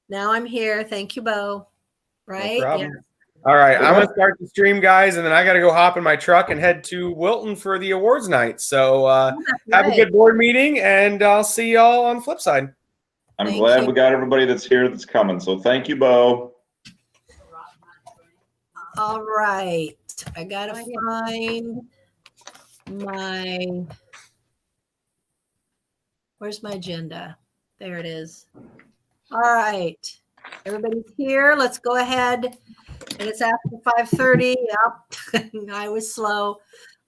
Now I'm here. Thank you, Bo. Right? No problem. Yeah. All right, I'm gonna start the stream, guys, and then I gotta go hop in my truck and head to Wilton for the awards night. So have a good board meeting, and I'll see y'all on the flip side. I'm glad we got everybody that's here that's coming. So thank you, Bo. All right. I gotta find where's my agenda? There it is. All right. Everybody's here. Let's go ahead. And it's after 5:30. Yep. I was slow.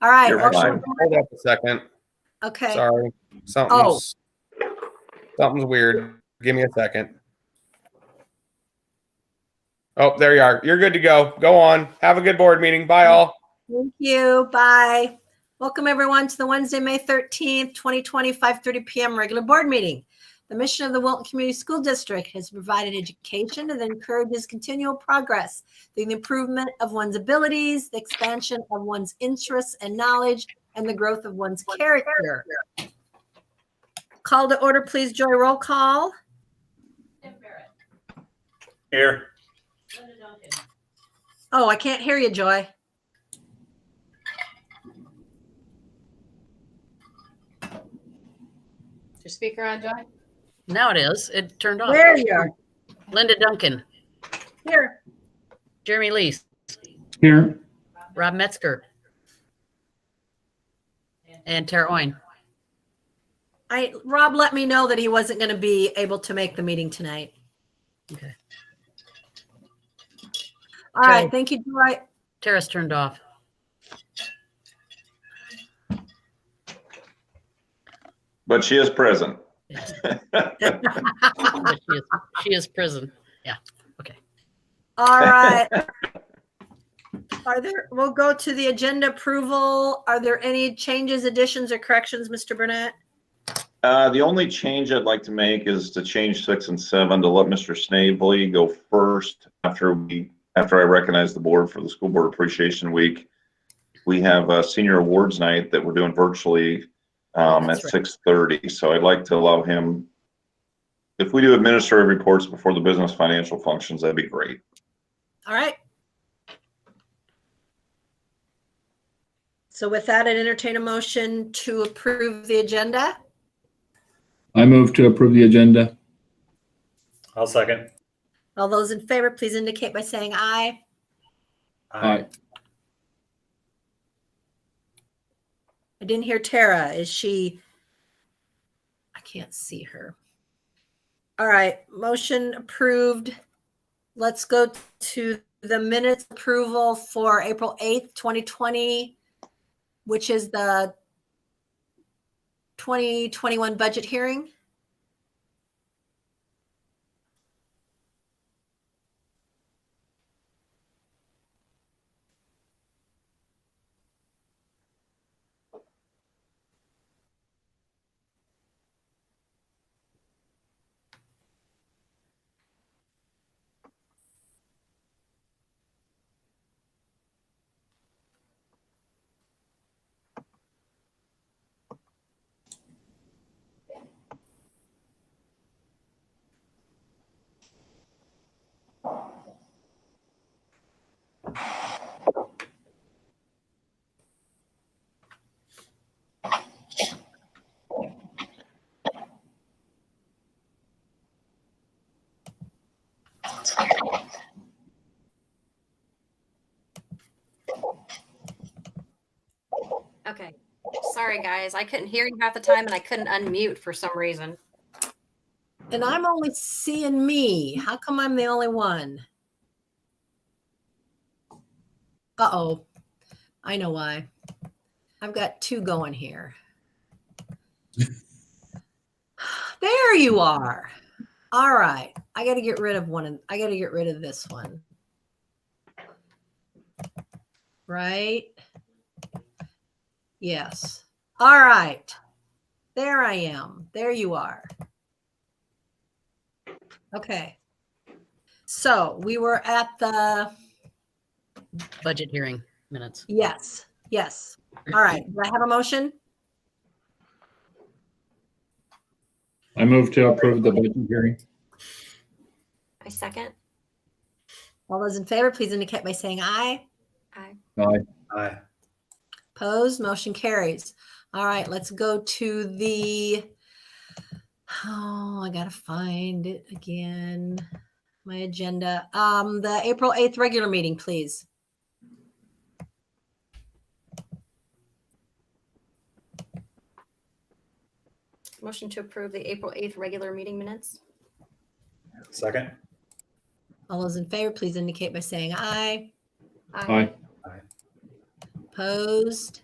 All right. Hold up a second. Okay. Sorry. Something's weird. Give me a second. Oh, there you are. You're good to go. Go on. Have a good board meeting. Bye, all. Thank you. Bye. Welcome, everyone, to the Wednesday, May 13th, 2020, 5:30 p.m. regular board meeting. The mission of the Wilton Community School District has provided education that encourages continual progress through the improvement of one's abilities, the expansion of one's interests and knowledge, and the growth of one's character. Call to order, please, Joy. Roll call. Here. Oh, I can't hear you, Joy. Is your speaker on, Joy? Now it is. It turned off. There you are. Linda Duncan. Here. Jeremy Lease. Here. Rob Metzger. And Tara Owen. Rob let me know that he wasn't going to be able to make the meeting tonight. Okay. All right. Thank you, Joy. Tara's turned off. But she is present. Yes. she is prison. Yeah. Okay. All right. We'll go to the agenda approval. Are there any changes, additions, or corrections, Mr. Burnett? The only change I'd like to make is to change 6 and 7 to let Mr. Snavely go first after I recognize the board for the School Board Appreciation Week. We have a senior awards night that we're doing virtually at 6:30. So I'd like to allow him, if we do administrative reports before the business financial functions, that'd be great. All right. So with that, I'd entertain a motion to approve the agenda. I move to approve the agenda. I'll second. All those in favor, please indicate by saying aye. Aye. I didn't hear Tara. Is she? I can't see her. All right. Motion approved. Let's go to the minutes approval for April 8th, 2020, which is the 2021 budget hearing. Okay. Sorry, guys. I couldn't hear you half the time and I couldn't unmute for some reason. And I'm only seeing me. How come I'm the only one? Uh-oh. I know why. I've got two going here. There you are. All right. I got to get rid of one. I got to get rid of this one. Right? Yes. All right. There I am. There you are. Okay. So we were at the budget hearing minutes. Yes. Yes. All right. Do I have a motion? I move to approve the budget hearing. I second. All those in favor, please indicate by saying aye. Aye. Aye. Aye. Opposed, motion carries. All right, let's go to the, oh, I gotta find it again. My agenda. The April 8th regular meeting, please. Motion to approve the April 8th regular meeting minutes. Second. All those in favor, please indicate by saying aye. Aye. Opposed,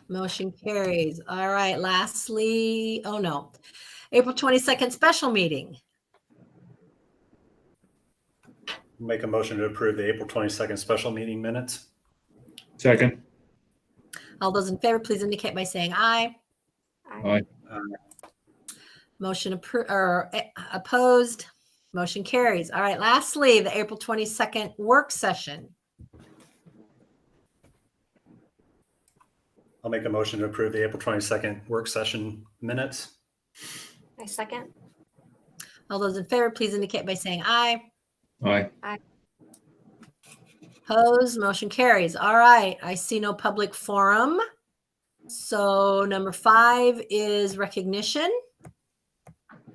motion carries. All right, lastly, oh no, April 22nd special meeting. Make a motion to approve the April 22nd special meeting minutes. Second. All those in favor, please indicate by saying aye. Aye. Motion opposed, motion carries. All right, lastly, the April 22nd work session. I'll make a motion to approve the April 22nd work session minutes. I second. All those in favor, please indicate by saying aye. Aye. Opposed, motion carries. All right, I see no public forum. So number 5 is recognition.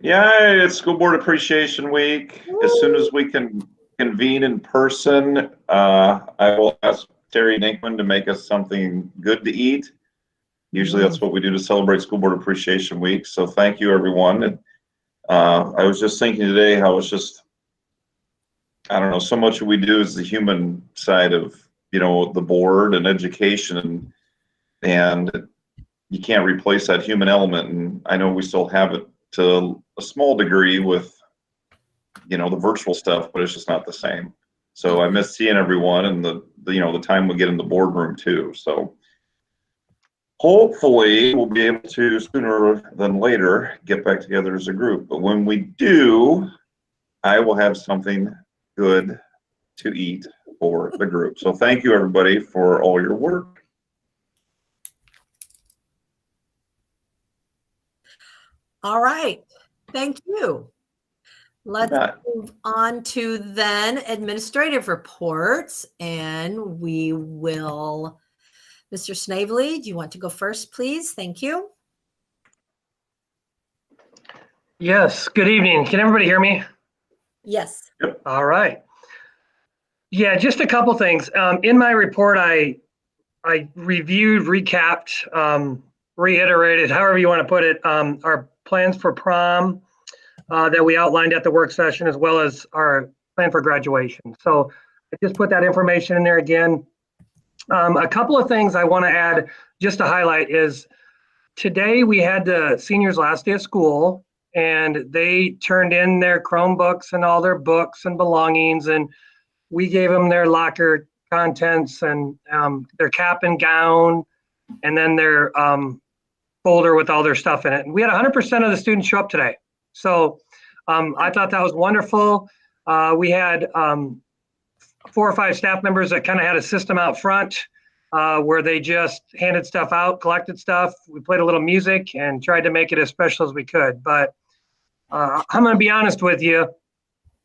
Yeah, it's School Board Appreciation Week. As soon as we can convene in person, I will ask Terry Ninkman to make us something good to eat. Usually that's what we do to celebrate School Board Appreciation Week. So thank you, everyone. And I was just thinking today how it's just, I don't know, so much of we do is the human side of, you know, the board and education, and you can't replace that human element. And I know we still have it to a small degree with, you know, the virtual stuff, but it's just not the same. So I miss seeing everyone and the you know, the time we get in the boardroom too. So hopefully we'll be able to sooner than later get back together as a group. But when we do, I will have something good to eat for the group. So thank you, everybody, for all your work. All right, thank you. Let's move on to then administrative reports, and we will, Mr. Snavely, do you want to go first, please? Thank you. Yes, good evening. Can everybody hear me? Yes. All right. Yeah, just a couple things. In my report, I reviewed, recapped, reiterated, however you want to put it, our plans for prom that we outlined at the work session, as well as our plan for graduation. So I just put that information in there again. A couple of things I want to add just to highlight is today we had the seniors' last day of school, and they turned in their Chromebooks and all their books and belongings, and we gave them their locker contents and their cap and gown, and then their folder with all their stuff in it. And we had 100% of the students show up today. So I thought that was wonderful. We had 4 or 5 staff members that kind of had a system out front where they just handed stuff out, collected stuff. We played a little music and tried to make it as special as we could. But I'm going to be honest with you.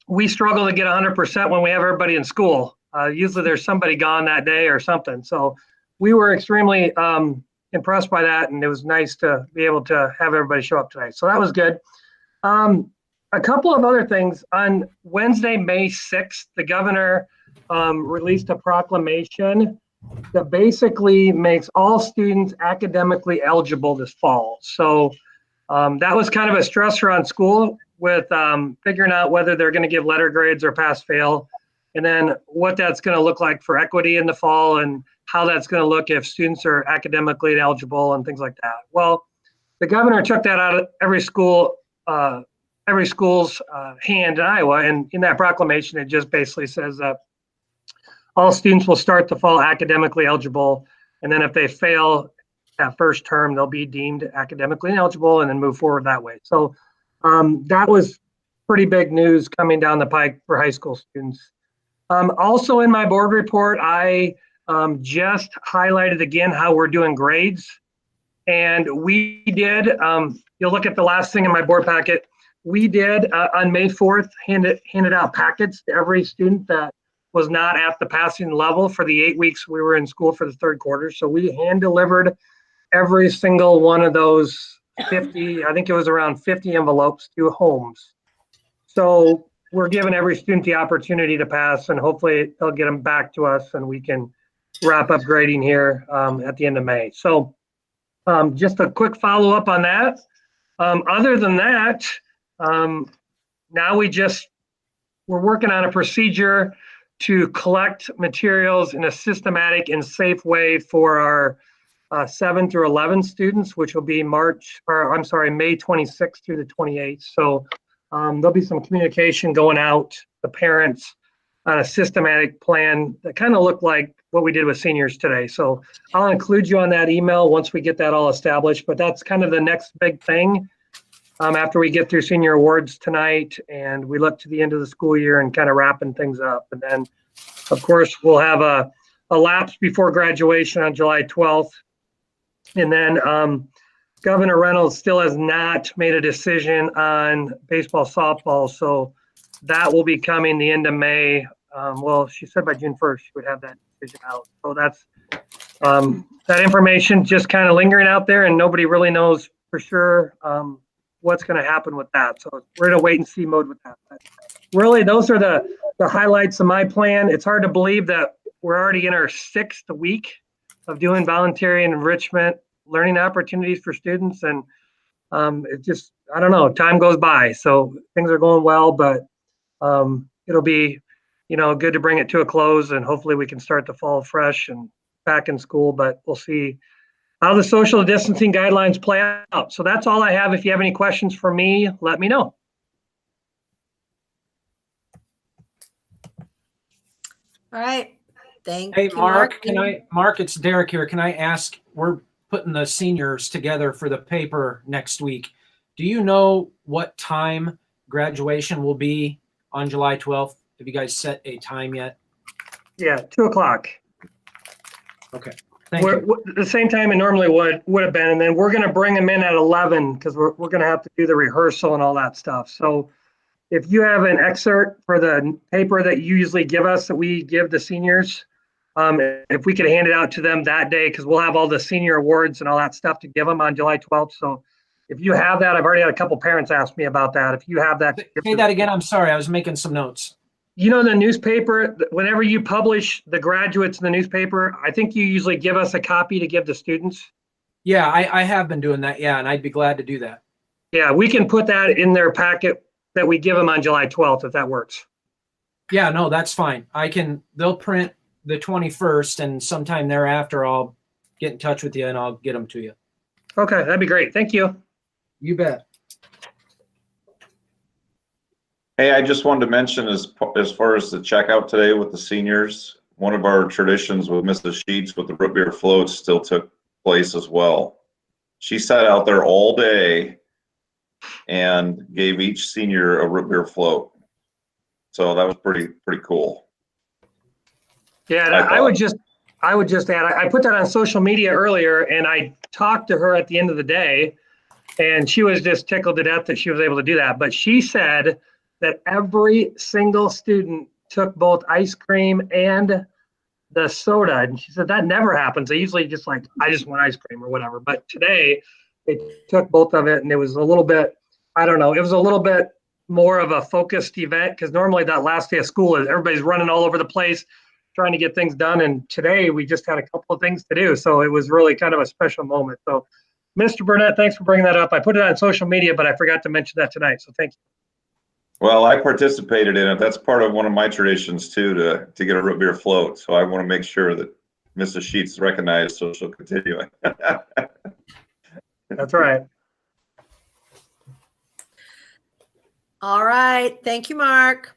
We struggle to get 100% when we have everybody in school. Usually there's somebody gone that day or something. So we were extremely impressed by that, and it was nice to be able to have everybody show up today. So that was good. A couple of other things. On Wednesday, May 6th, the governor released a proclamation that basically makes all students academically eligible this fall. So that was kind of a stressor on school with figuring out whether they're going to give letter grades or pass fail, and then what that's going to look like for equity in the fall, and how that's going to look if students are academically ineligible and things like that. Well, the governor took that out of every school's hand in Iowa, and in that proclamation, it just basically says that all students will start the fall academically eligible, and then if they fail that first term, they'll be deemed academically ineligible and then move forward that way. So that was pretty big news coming down the pike for high school students. Also in my board report, I just highlighted again how we're doing grades. And we did, you'll look at the last thing in my board packet, we did on May 4th, handed out packets to every student that was not at the passing level for the 8 weeks we were in school for the third quarter. So we hand delivered every single one of those 50, I think it was around 50 envelopes to homes. So we're giving every student the opportunity to pass, and hopefully they'll get them back to us and we can wrap up grading here at the end of May. So just a quick follow up on that. Other than that, now we're working on a procedure to collect materials in a systematic and safe way for our 7 through 11 students, which will be May 26th through the 28th. So there'll be some communication going out to parents on a systematic plan that kind of look like what we did with seniors today. So I'll include you on that email once we get that all established, but that's kind of the next big thing after we get through senior awards tonight and we look to the end of the school year and kind of wrapping things up. And then of course we'll have a lapse before graduation on July 12th. And then Governor Reynolds still has not made a decision on baseball, softball. So that will be coming the end of May. Well, she said by June 1st, she would have that decision out. So that's that information just kind of lingering out there and nobody really knows for sure what's going to happen with that. So we're in a wait and see mode with that. But really, those are the highlights of my plan. It's hard to believe that we're already in our 6th week of doing voluntary and enrichment learning opportunities for students. And it just, I don't know, time goes by. So things are going well, but it'll be, good to bring it to a close and hopefully we can start the fall fresh and back in school, but we'll see how the social distancing guidelines play out. So that's all I have. If you have any questions for me, let me know. All right. Thank Hey, you, Mark, Mark, it's Derek here. Can I ask, we're putting the seniors together for the paper next week. Do you know what time graduation will be on July 12th? Have you guys set a time yet? Yeah, 2:00. Okay. Thank you. The same time it normally would have been, and then we're going to bring them in at 11 because we're going to have to do the rehearsal and all that stuff. So if you have an excerpt for the paper that you usually give us that we give the seniors, if we could hand it out to them that day, because we'll have all the senior awards and all that stuff to give them on July 12th. So if you have that, I've already had a couple parents ask me about that. If you have that. Say that again. I'm sorry. I was making some notes. The newspaper, whenever you publish the graduates in the newspaper, I think you usually give us a copy to give the students. Yeah, I have been doing that. Yeah, and I'd be glad to do that. Yeah, we can put that in their packet that we give them on July 12th, if that works. Yeah, no, that's fine. They'll print the 21st and sometime thereafter I'll get in touch with you and I'll get them to you. Okay, that'd be great. Thank you. You bet. Hey, I just wanted to mention as far as the checkout today with the seniors, one of our traditions with Mrs. Sheets with the root beer floats still took place as well. She sat out there all day and gave each senior a root beer float. So that was pretty cool. Yeah, I would just add, I put that on social media earlier and I talked to her at the end of the day and she was just tickled to death that she was able to do that. But she said that every single student took both ice cream and the soda. And she said that never happens. They usually just like, I just want ice cream or whatever. But today they took both of it and it was a little bit, I don't know, it was a little bit more of a focused event because normally that last day of school is everybody's running all over the place trying to get things done. And today we just had a couple of things to do. So it was really kind of a special moment. So Mr. Burnett, thanks for bringing that up. I put it on social media, but I forgot to mention that tonight. So thank you. Well, I participated in it. That's part of one of my traditions too, to get a root beer float. So I want to make sure that Mrs. Sheets is recognized, so she'll continue. That's right. All right. Thank you, Mark.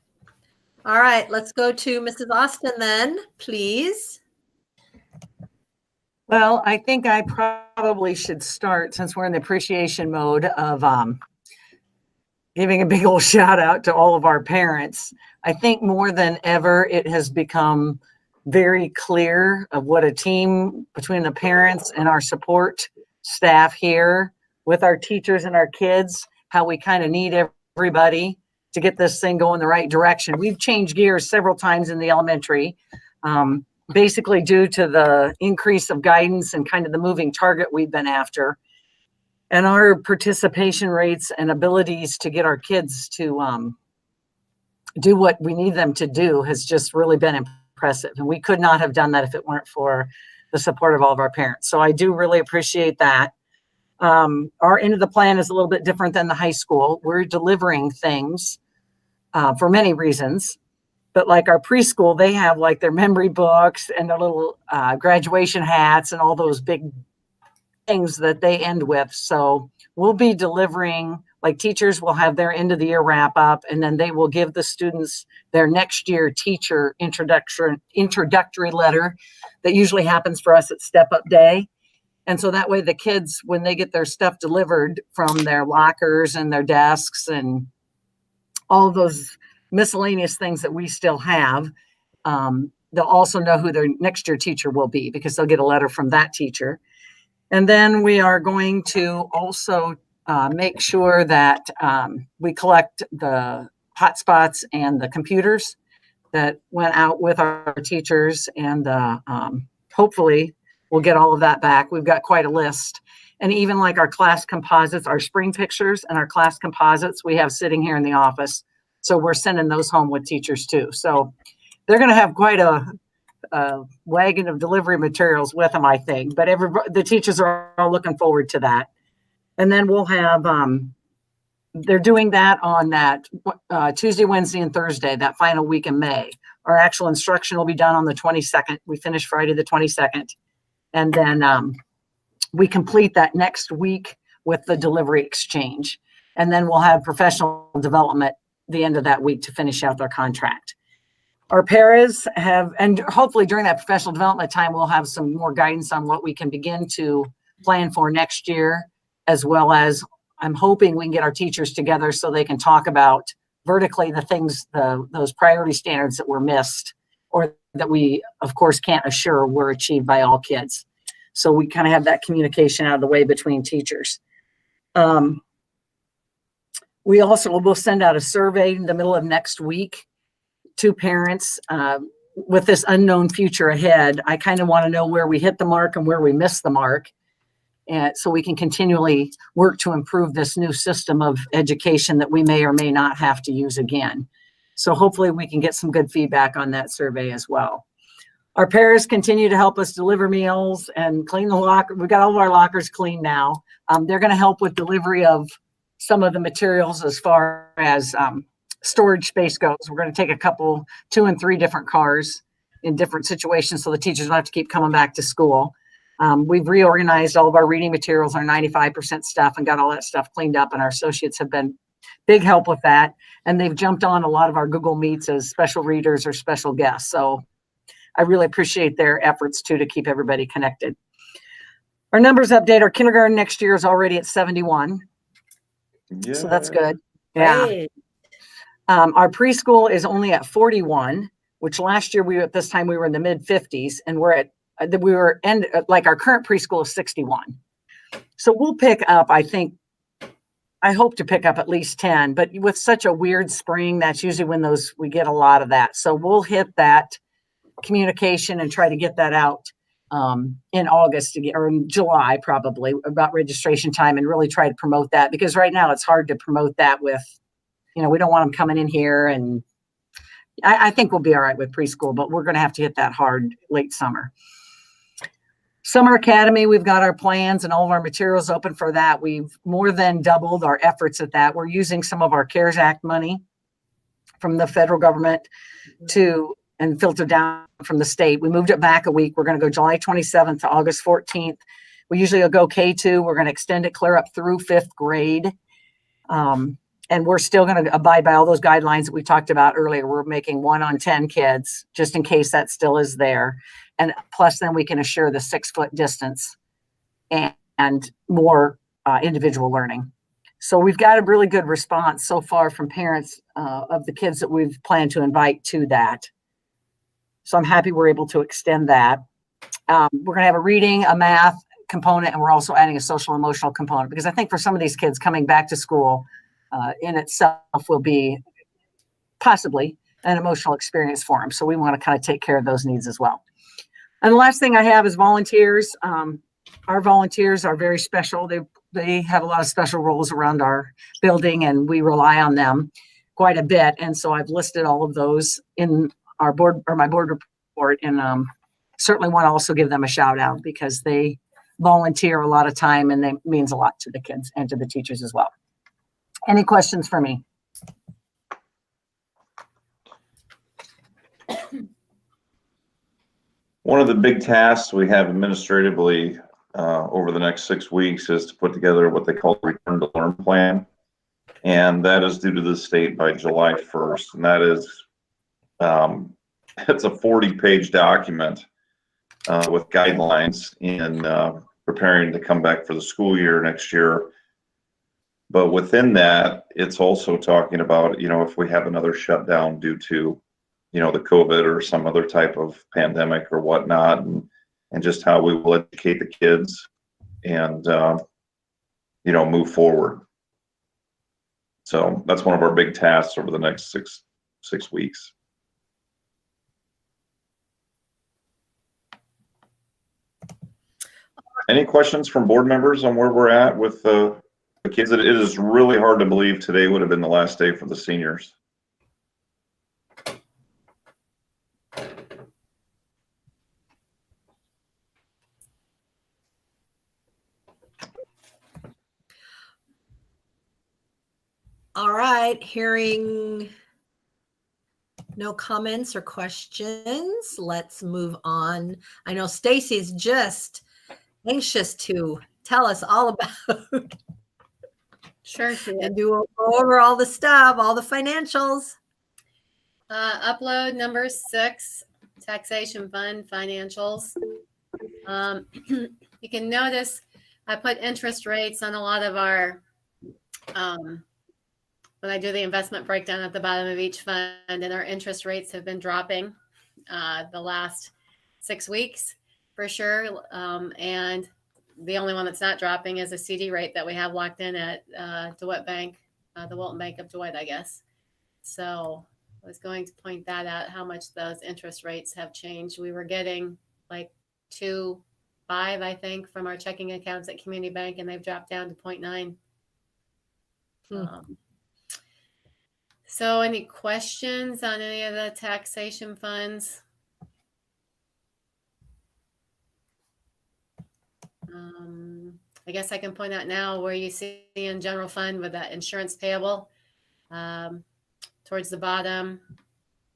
All right. Let's go to Mrs. Austin then, please. Well, I think I probably should start, since we're in the appreciation mode, of giving a big old shout out to all of our parents. I think more than ever, it has become very clear of what a team between the parents and our support staff here with our teachers and our kids, how we kind of need everybody to get this thing going the right direction. We've changed gears several times in the elementary, basically due to the increase of guidance and kind of the moving target we've been after. And our participation rates and abilities to get our kids to do what we need them to do has just really been impressive. And we could not have done that if it weren't for the support of all of our parents. So I do really appreciate that. Our end of the plan is a little bit different than the high school. We're delivering things for many reasons. But like our preschool, they have like their memory books and their little graduation hats and all those big things that they end with. So we'll be delivering, like teachers will have their end of the year wrap up, and then they will give the students their next year teacher introductory letter that usually happens for us at Step Up Day. And so that way the kids, when they get their stuff delivered from their lockers and their desks and all of those miscellaneous things that we still have, they'll also know who their next year teacher will be because they'll get a letter from that teacher. And then we are going to also make sure that we collect the hotspots and the computers that went out with our teachers, and hopefully we'll get all of that back. We've got quite a list. And even like our class composites, our spring pictures and our class composites we have sitting here in the office. So we're sending those home with teachers too. So they're going to have quite a wagon of delivery materials with them, I think. But the teachers are all looking forward to that. And then we'll have, they're doing that on that Tuesday, Wednesday, and Thursday, that final week in May. Our actual instruction will be done on the 22nd. We finish Friday the 22nd. And then we complete that next week with the delivery exchange. And then we'll have professional development the end of that week to finish out their contract. Our paras have, and hopefully during that professional development time, we'll have some more guidance on what we can begin to plan for next year, as well as I'm hoping we can get our teachers together so they can talk about vertically the things, those priority standards that were missed or that we, of course, can't assure were achieved by all kids. So we kind of have that communication out of the way between teachers. We also will send out a survey in the middle of next week to parents with this unknown future ahead. I kind of want to know where we hit the mark and where we missed the mark. And so we can continually work to improve this new system of education that we may or may not have to use again. So hopefully we can get some good feedback on that survey as well. Our paras continue to help us deliver meals and clean the locker. We've got all of our lockers clean now. They're going to help with delivery of some of the materials as far as storage space goes. We're going to take a couple, 2 and 3 different cars in different situations so the teachers don't have to keep coming back to school. We've reorganized all of our reading materials, our 95% stuff, and got all that stuff cleaned up, and our associates have been big help with that. And they've jumped on a lot of our Google Meets as special readers or special guests. So I really appreciate their efforts too to keep everybody connected. Our numbers update, our kindergarten next year is already at 71. Yeah. So that's good. Yeah. Great. Our preschool is only at 41, which last year at this time we were in the mid 50s, and like our current preschool is 61. So we'll pick up, I hope to pick up at least 10, but with such a weird spring, that's usually when we get a lot of that. So we'll hit that communication and try to get that out in August or in July, probably, about registration time, and really try to promote that, because right now it's hard to promote that with, we don't want them coming in here, and I think we'll be all right with preschool, but we're going to have to hit that hard late summer. Summer Academy, we've got our plans and all of our materials open for that. We've more than doubled our efforts at that. We're using some of our CARES Act money from the federal government and filter down from the state. We moved it back a week. We're going to go July 27th to August 14th. We usually go K2. We're going to extend it clear up through 5th grade. And we're still going to abide by all those guidelines that we talked about earlier. We're making 1 on 10 kids, just in case that still is there. And plus then we can assure the 6-foot distance and more individual learning. So we've got a really good response so far from parents of the kids that we've planned to invite to that. So I'm happy we're able to extend that. We're going to have a reading, a math component, and we're also adding a social emotional component, because I think for some of these kids coming back to school, in itself will be possibly an emotional experience for them. So we want to kind of take care of those needs as well. And the last thing I have is volunteers. Our volunteers are very special. They have a lot of special roles around our building, and we rely on them quite a bit. And so I've listed all of those in our board or my board report, and certainly want to also give them a shout out because they volunteer a lot of time, and it means a lot to the kids and to the teachers as well. Any questions for me? One of the big tasks we have administratively over the next 6 weeks is to put together what they call the return to learn plan. And that is due to the state by July 1st. And that is, it's a 40-page document with guidelines in preparing to come back for the school year next year. But within that, it's also talking about, if we have another shutdown due to, the COVID or some other type of pandemic or whatnot, and just how we will educate the kids and, move forward. So that's one of our big tasks over the next six weeks. Any questions from board members on where we're at with the kids? It is really hard to believe today would have been the last day for the seniors. All right, hearing no comments or questions, let's move on. I know Stacy's just anxious to tell us all about Sure. and go over all the stuff, all the financials. Upload number 6, taxation fund financials. You can notice I put interest rates on a lot of our, when I do the investment breakdown at the bottom of each fund, and our interest rates have been dropping the last 6 weeks for sure. And the only one that's not dropping is a CD rate that we have locked in at DeWitt Bank, the Wilton Bank of DeWitt, I guess. So I was going to point that out, how much those interest rates have changed. We were getting like 2.5, I think, from our checking accounts at Community Bank, and they've dropped down to 0.9. So any questions on any of the taxation funds? I guess I can point out now where you see in general fund with that insurance payable towards the bottom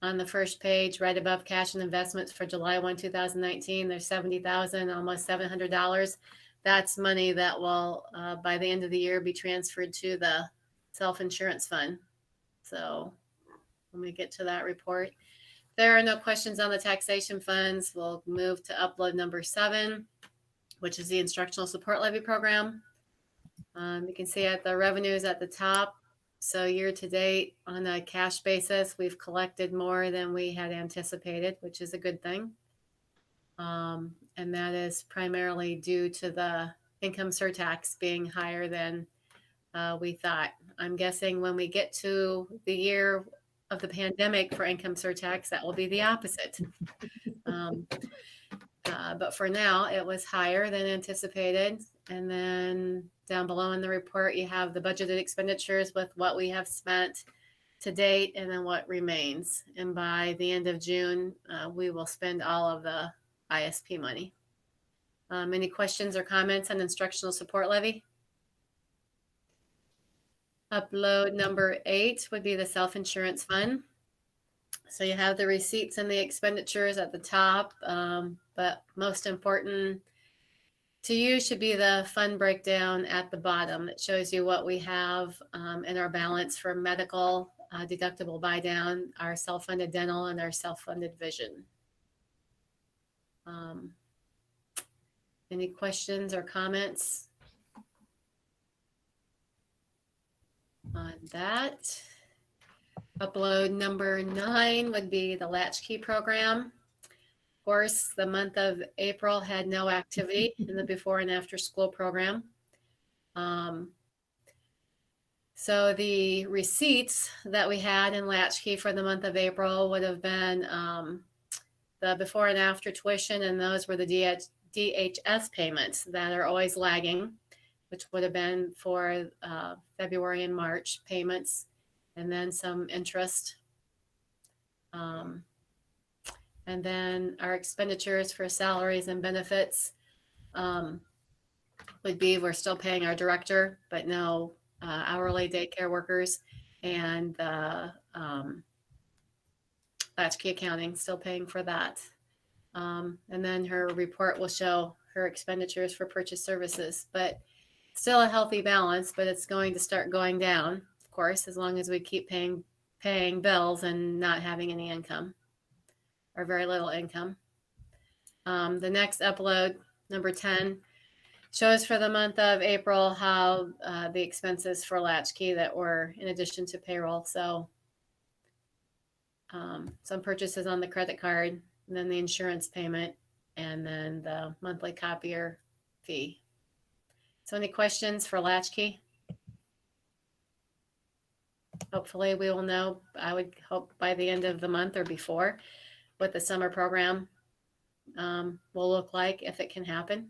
on the first page, right above cash and investments for July 1, 2019, there's $70,000, almost $700. That's money that will, by the end of the year, be transferred to the self-insurance fund. So when we get to that report, there are no questions on the taxation funds. We'll move to upload number 7, which is the instructional support levy program. You can see at the revenues at the top. So year to date on a cash basis, we've collected more than we had anticipated, which is a good thing. And that is primarily due to the income surtax being higher than we thought. I'm guessing when we get to the year of the pandemic for income surtax, that will be the opposite. But for now, it was higher than anticipated. And then down below in the report, you have the budgeted expenditures with what we have spent to date and then what remains. And by the end of June, we will spend all of the ISP money. Any questions or comments on instructional support levy? Upload number 8 would be the self-insurance fund. So you have the receipts and the expenditures at the top, but most important to you should be the fund breakdown at the bottom. It shows you what we have in our balance for medical, deductible buy down, our self-funded dental, and our self-funded vision. Any questions or comments on that? Upload number 9 would be the Latchkey program. Of course, the month of April had no activity in the before and after school program. So the receipts that we had in Latchkey for the month of April would have been the before and after tuition, and those were the DHS payments that are always lagging, which would have been for February and March payments, and then some interest. And then our expenditures for salaries and benefits would be, we're still paying our director, but no hourly daycare workers, and Latchkey Accounting, still paying for that. And then her report will show her expenditures for purchase services, but still a healthy balance, but it's going to start going down, of course, as long as we keep paying bills and not having any income or very little income. The next upload, number 10, shows for the month of April how the expenses for Latchkey that were in addition to payroll. So some purchases on the credit card, and then the insurance payment, and then the monthly copier fee. So any questions for Latchkey? Hopefully we will know, I would hope by the end of the month or before, what the summer program will look like, if it can happen.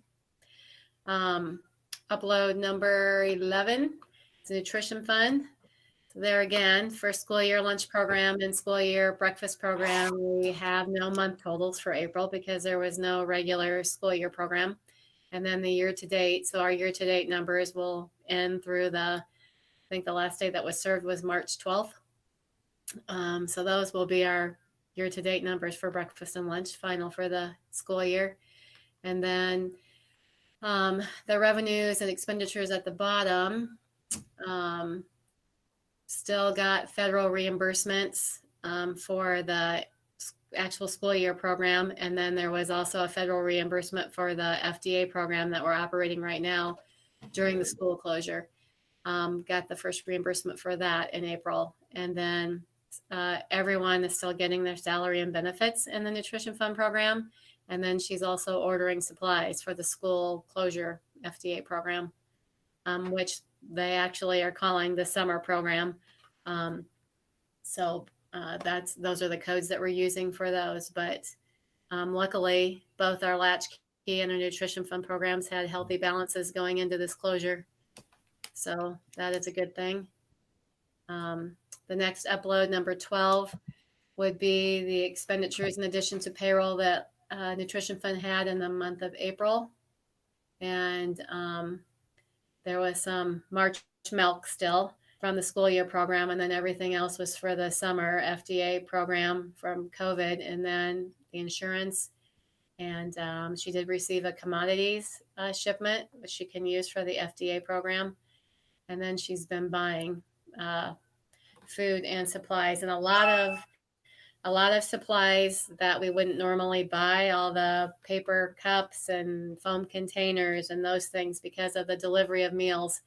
Upload number 11 is the nutrition fund. So there again, for school year lunch program and school year breakfast program, we have no month totals for April because there was no regular school year program. And then the year to date, so our year to date numbers will end through I think the last day that was served was March 12th. So those will be our year to date numbers for breakfast and lunch, final for the school year. And then the revenues and expenditures at the bottom, still got federal reimbursements for the actual school year program. And then there was also a federal reimbursement for the FDA program that we're operating right now during the school closure. Got the first reimbursement for that in April. And then everyone is still getting their salary and benefits in the nutrition fund program. And then she's also ordering supplies for the school closure FDA program, which they actually are calling the summer program. So those are the codes that we're using for those. But luckily, both our Latchkey and our nutrition fund programs had healthy balances going into this closure. So that is a good thing. The next upload, number 12, would be the expenditures in addition to payroll that nutrition fund had in the month of April. And there was some March milk still from the school year program, and then everything else was for the summer FDA program from COVID, and then the insurance. And she did receive a commodities shipment, which she can use for the FDA program. And then she's been buying food and supplies, and a lot of supplies that we wouldn't normally buy, all the paper cups and foam containers and those things because of the delivery of meals.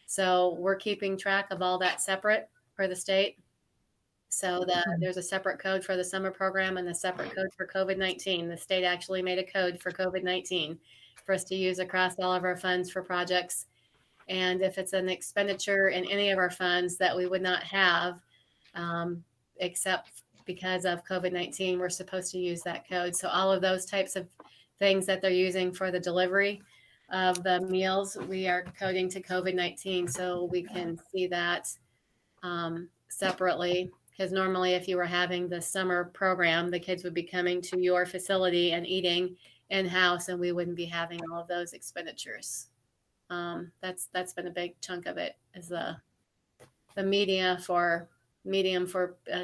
So we're keeping track of all that separate for the state. So there's a separate code for the summer program and a separate code for COVID-19. The state actually made a code for COVID-19 for us to use across all of our funds for projects. And if it's an expenditure in any of our funds that we would not have, except because of COVID-19, we're supposed to use that code. So all of those types of things that they're using for the delivery of the meals, we are coding to COVID-19 so we can see that separately. Because normally if you were having the summer program, the kids would be coming to your facility and eating in-house, and we wouldn't be having all of those expenditures. That's been a big chunk of it, is the medium for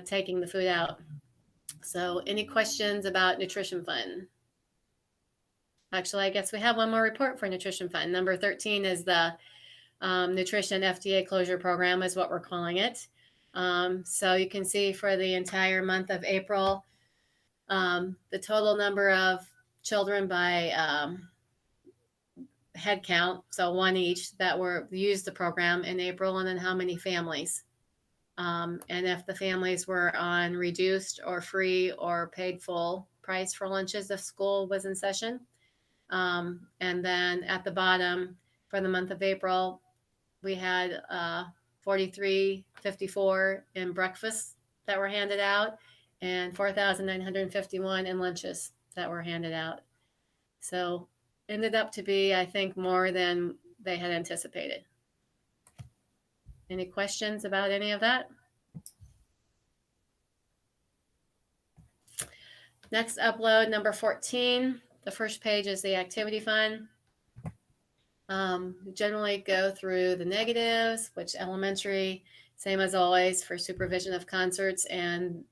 taking the food out. So any questions about nutrition fund? Actually, I guess we have one more report for nutrition fund. Number 13 is the nutrition FDA closure program is what we're calling it. So you can see for the entire month of April, the total number of children by head count, so one each, that were used the program in April, and then how many families. And if the families were on reduced or free or paid full price for lunches if school was in session. And then at the bottom for the month of April, we had $43.54 in breakfasts that were handed out, and $4,951 in lunches that were handed out. So ended up to be, I think, more than they had anticipated. Any questions about any of that? Next upload, number 14. The first page is the activity fund. We generally go through the negatives, which elementary, same as always for supervision of concerts, and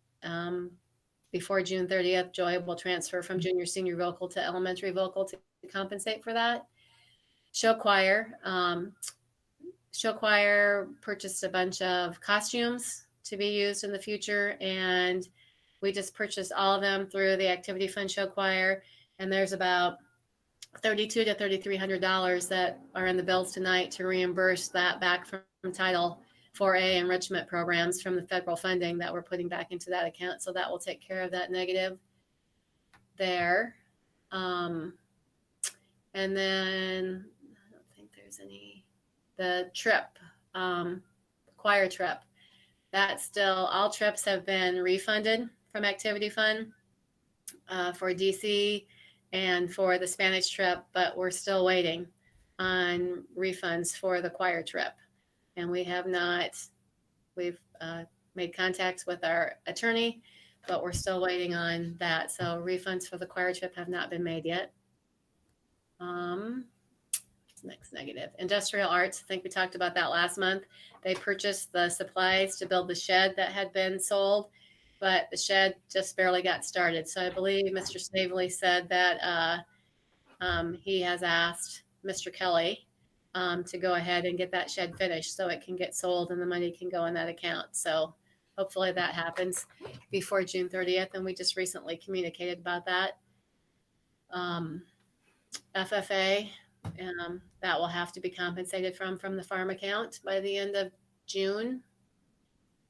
before June 30th, Joy will transfer from junior senior vocal to elementary vocal to compensate for that. Show choir. Show choir purchased a bunch of costumes to be used in the future, and we just purchased all of them through the activity fund show choir, and there's about $3,200 to $3,300 that are in the bills tonight to reimburse that back from Title 4A enrichment programs from the federal funding that we're putting back into that account. So that will take care of that negative there. And then I don't think there's any, the trip, choir trip, that's still, all trips have been refunded from activity fund for DC and for the Spanish trip, but we're still waiting on refunds for the choir trip. And we have not, we've made contacts with our attorney, but we're still waiting on that. So refunds for the choir trip have not been made yet. Next negative, industrial arts. I think we talked about that last month. They purchased the supplies to build the shed that had been sold, but the shed just barely got started. So I believe Mr. Snavely said that he has asked Mr. Kelly to go ahead and get that shed finished so it can get sold and the money can go in that account. So hopefully that happens before June 30th. And we just recently communicated about that. FFA, that will have to be compensated from the farm account by the end of June.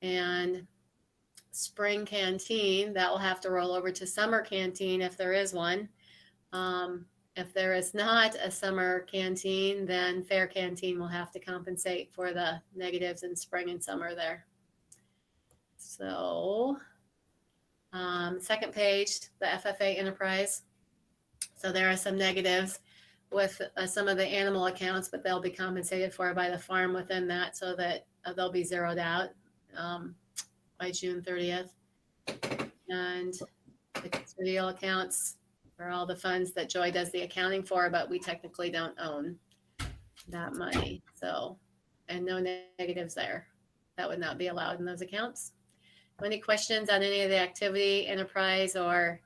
And spring canteen, that will have to roll over to summer canteen if there is one. If there is not a summer canteen, then fair canteen will have to compensate for the negatives in spring and summer there. So second page, the FFA enterprise. So there are some negatives with some of the animal accounts, but they'll be compensated for by the farm within that, so that they'll be zeroed out by June 30th. And the custodial accounts are all the funds that Joy does the accounting for, but we technically don't own that money. So, and no negatives there. That would not be allowed in those accounts. Any questions on any of the activity, enterprise, or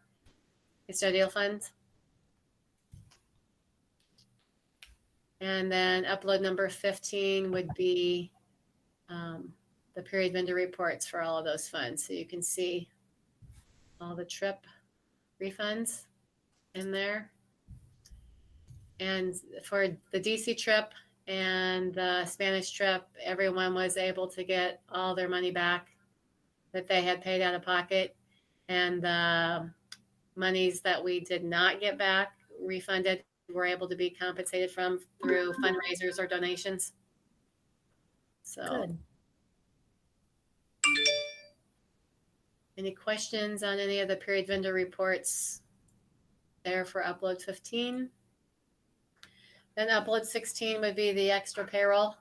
custodial funds? And then upload number 15 would be the period vendor reports for all of those funds. So you can see all the trip refunds in there. And for the DC trip and the Spanish trip, everyone was able to get all their money back that they had paid out of pocket. And the monies that we did not get back refunded were able to be compensated from through fundraisers or donations. So Good. Any questions on any of the period vendor reports there for upload 15? Then upload 16 would be the extra payroll.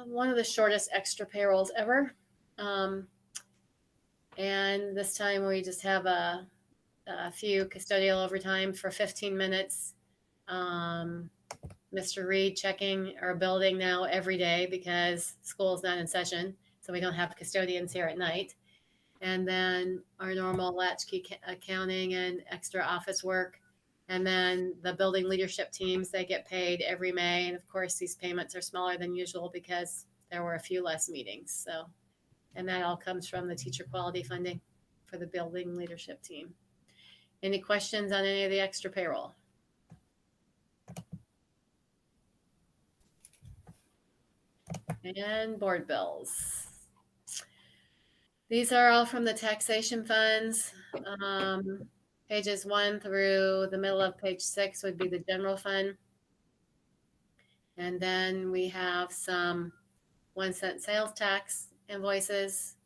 One of the shortest extra payrolls ever. And this time we just have a few custodial overtime for 15 minutes. Mr. Reed checking our building now every day because school is not in session. So we don't have custodians here at night. And then our normal latchkey accounting and extra office work. And then the building leadership teams, they get paid every May. And of course, these payments are smaller than usual because there were a few less meetings. So, and that all comes from the teacher quality funding for the building leadership team. Any questions on any of the extra payroll? And board bills. These are all from the taxation funds. Pages 1 through the middle of page 6 would be the general fund. And then we have some 1-cent sales tax invoices,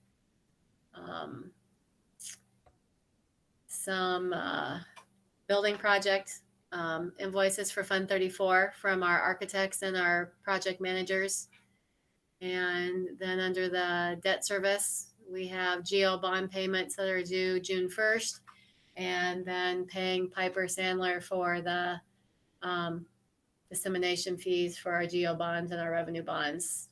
some building project invoices for Fund 34 from our architects and our project managers. And then under the debt service, we have GO bond payments that are due June 1st, and then paying Piper Sandler for the dissemination fees for our GO bonds and our revenue bonds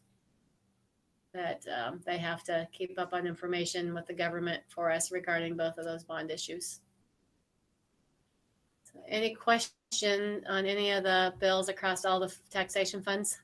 that they have to keep up on information with the government for us regarding both of those bond issues. So any question on any of the bills across all the taxation funds?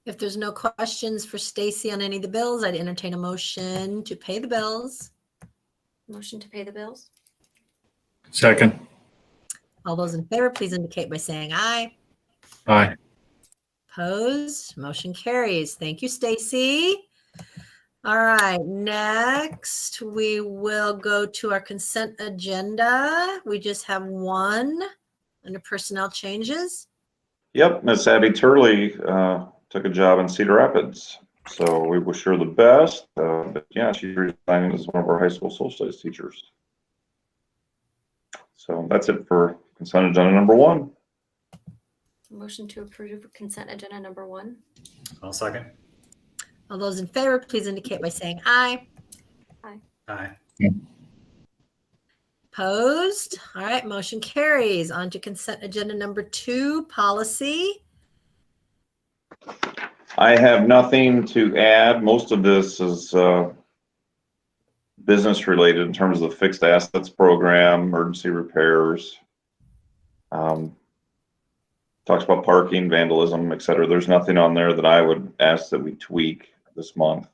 If there's no questions for Stacy on any of the bills, I'd entertain a motion to pay the bills. Motion to pay the bills. Second. All those in favor, please indicate by saying aye. Aye. Opposed? Motion carries. Thank you, Stacy. All right, next we will go to our consent agenda. We just have one under personnel changes. Yep, Miss Abby Turley took a job in Cedar Rapids, so we wish her the best. But yeah, she's resigning as one of our high school social studies teachers. So that's it for consent agenda number 1. Motion to approve consent agenda number 1. I'll second. All those in favor, please indicate by saying aye. Aye. Opposed? All right, motion carries. On to consent agenda number 2, policy. I have nothing to add. Most of this is business related in terms of the fixed assets program, emergency repairs. Talks about parking, vandalism, et cetera. There's nothing on there that I would ask that we tweak this month.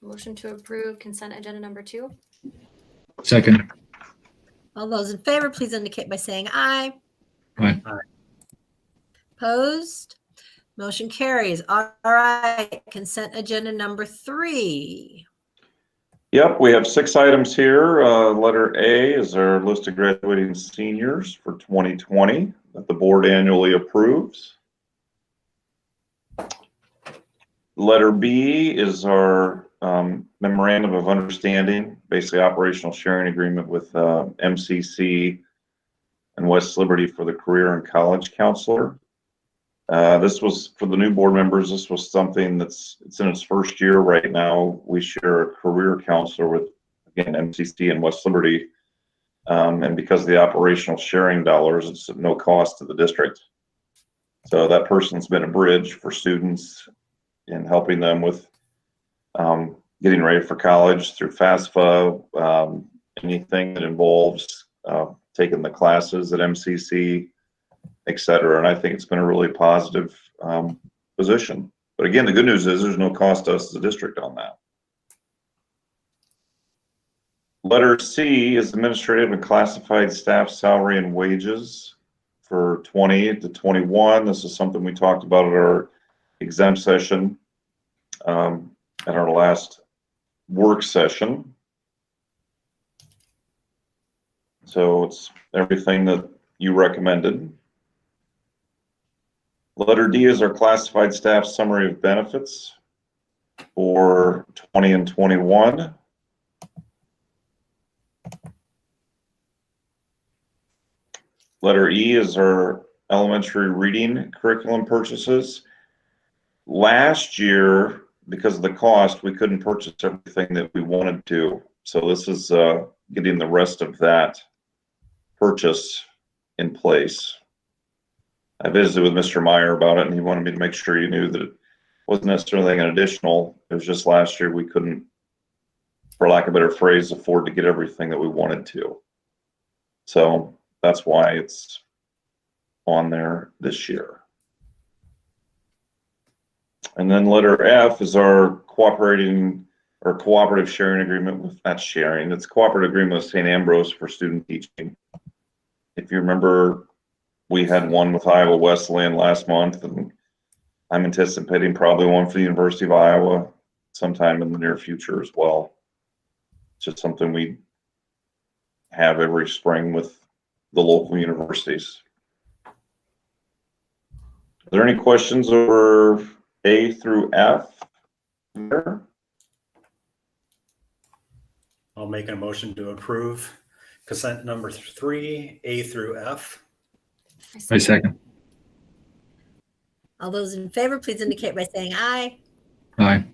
Motion to approve consent agenda number 2. Second. All those in favor, please indicate by saying aye. Aye. Opposed? Motion carries. All right, consent agenda number 3. Yep, we have 6 items here. Letter A is our list of graduating seniors for 2020 that the board annually approves. Letter B is our memorandum of understanding, basically operational sharing agreement with MCC and West Liberty for the career and college counselor. This was for the new board members. This was something it's in its first year right now. We share a career counselor with, again, MCC and West Liberty. And because of the operational sharing dollars, it's at no cost to the district. So that person's been a bridge for students in helping them with getting ready for college through FAFSA, anything that involves taking the classes at MCC, et cetera. And I think it's been a really positive position. But again, the good news is there's no cost to us as a district on that. Letter C is administrative and classified staff salary and wages for 20 to 21. This is something we talked about at our exempt session at our last work session. So it's everything that you recommended. Letter D is our classified staff summary of benefits for 20 and 21. Letter E is our elementary reading curriculum purchases. Last year, because of the cost, we couldn't purchase everything that we wanted to. So this is getting the rest of that purchase in place. I visited with Mr. Meyer about it, and he wanted me to make sure you knew that it wasn't necessarily an additional. It was just last year we couldn't, for lack of a better phrase, afford to get everything that we wanted to. So that's why it's on there this year. And then letter F is our cooperative sharing agreement with, not sharing, it's cooperative agreement with St. Ambrose for student teaching. If you remember, we had one with Iowa Wesleyan last month, and I'm anticipating probably one for the University of Iowa sometime in the near future as well. It's just something we have every spring with the local universities. Are there any questions over A through F there? I'll make a motion to approve consent number 3, A through F. I second. All those in favor, please indicate by saying aye. Aye.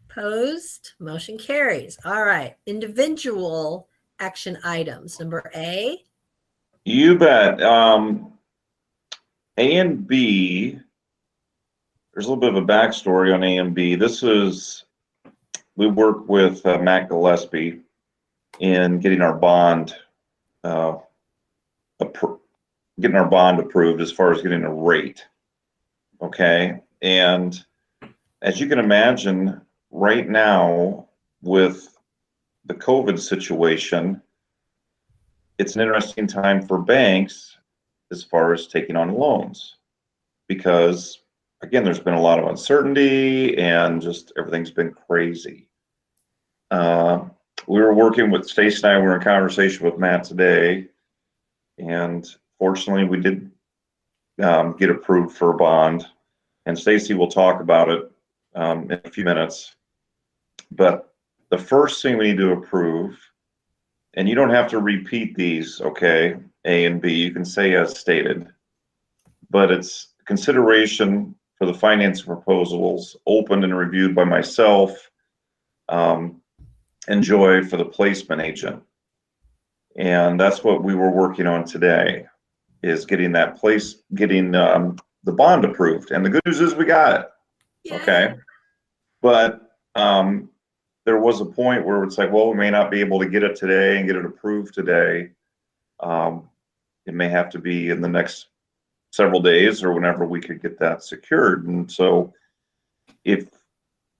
Opposed, motion carries. All right, individual action items. Number A. You bet. A and B, there's a little bit of a backstory on A and B. We work with Matt Gillespie in getting our bond approved as far as getting a rate. Okay. And as you can imagine, right now with the COVID situation, it's an interesting time for banks as far as taking on loans, because again, there's been a lot of uncertainty and just everything's been crazy. We were working with Stacy and I were in conversation with Matt today, and fortunately we did get approved for a bond, and Stacy will talk about it in a few minutes. But the first thing we need to approve, and you don't have to repeat these, okay, A and B, you can say as stated, but it's consideration for the finance proposals opened and reviewed by myself and Joy for the placement agent. And that's what we were working on today, is getting the bond approved. And the good news is we got it. Yay. Okay. But there was a point where it's like, well, we may not be able to get it today and get it approved today. It may have to be in the next several days or whenever we could get that secured. And so if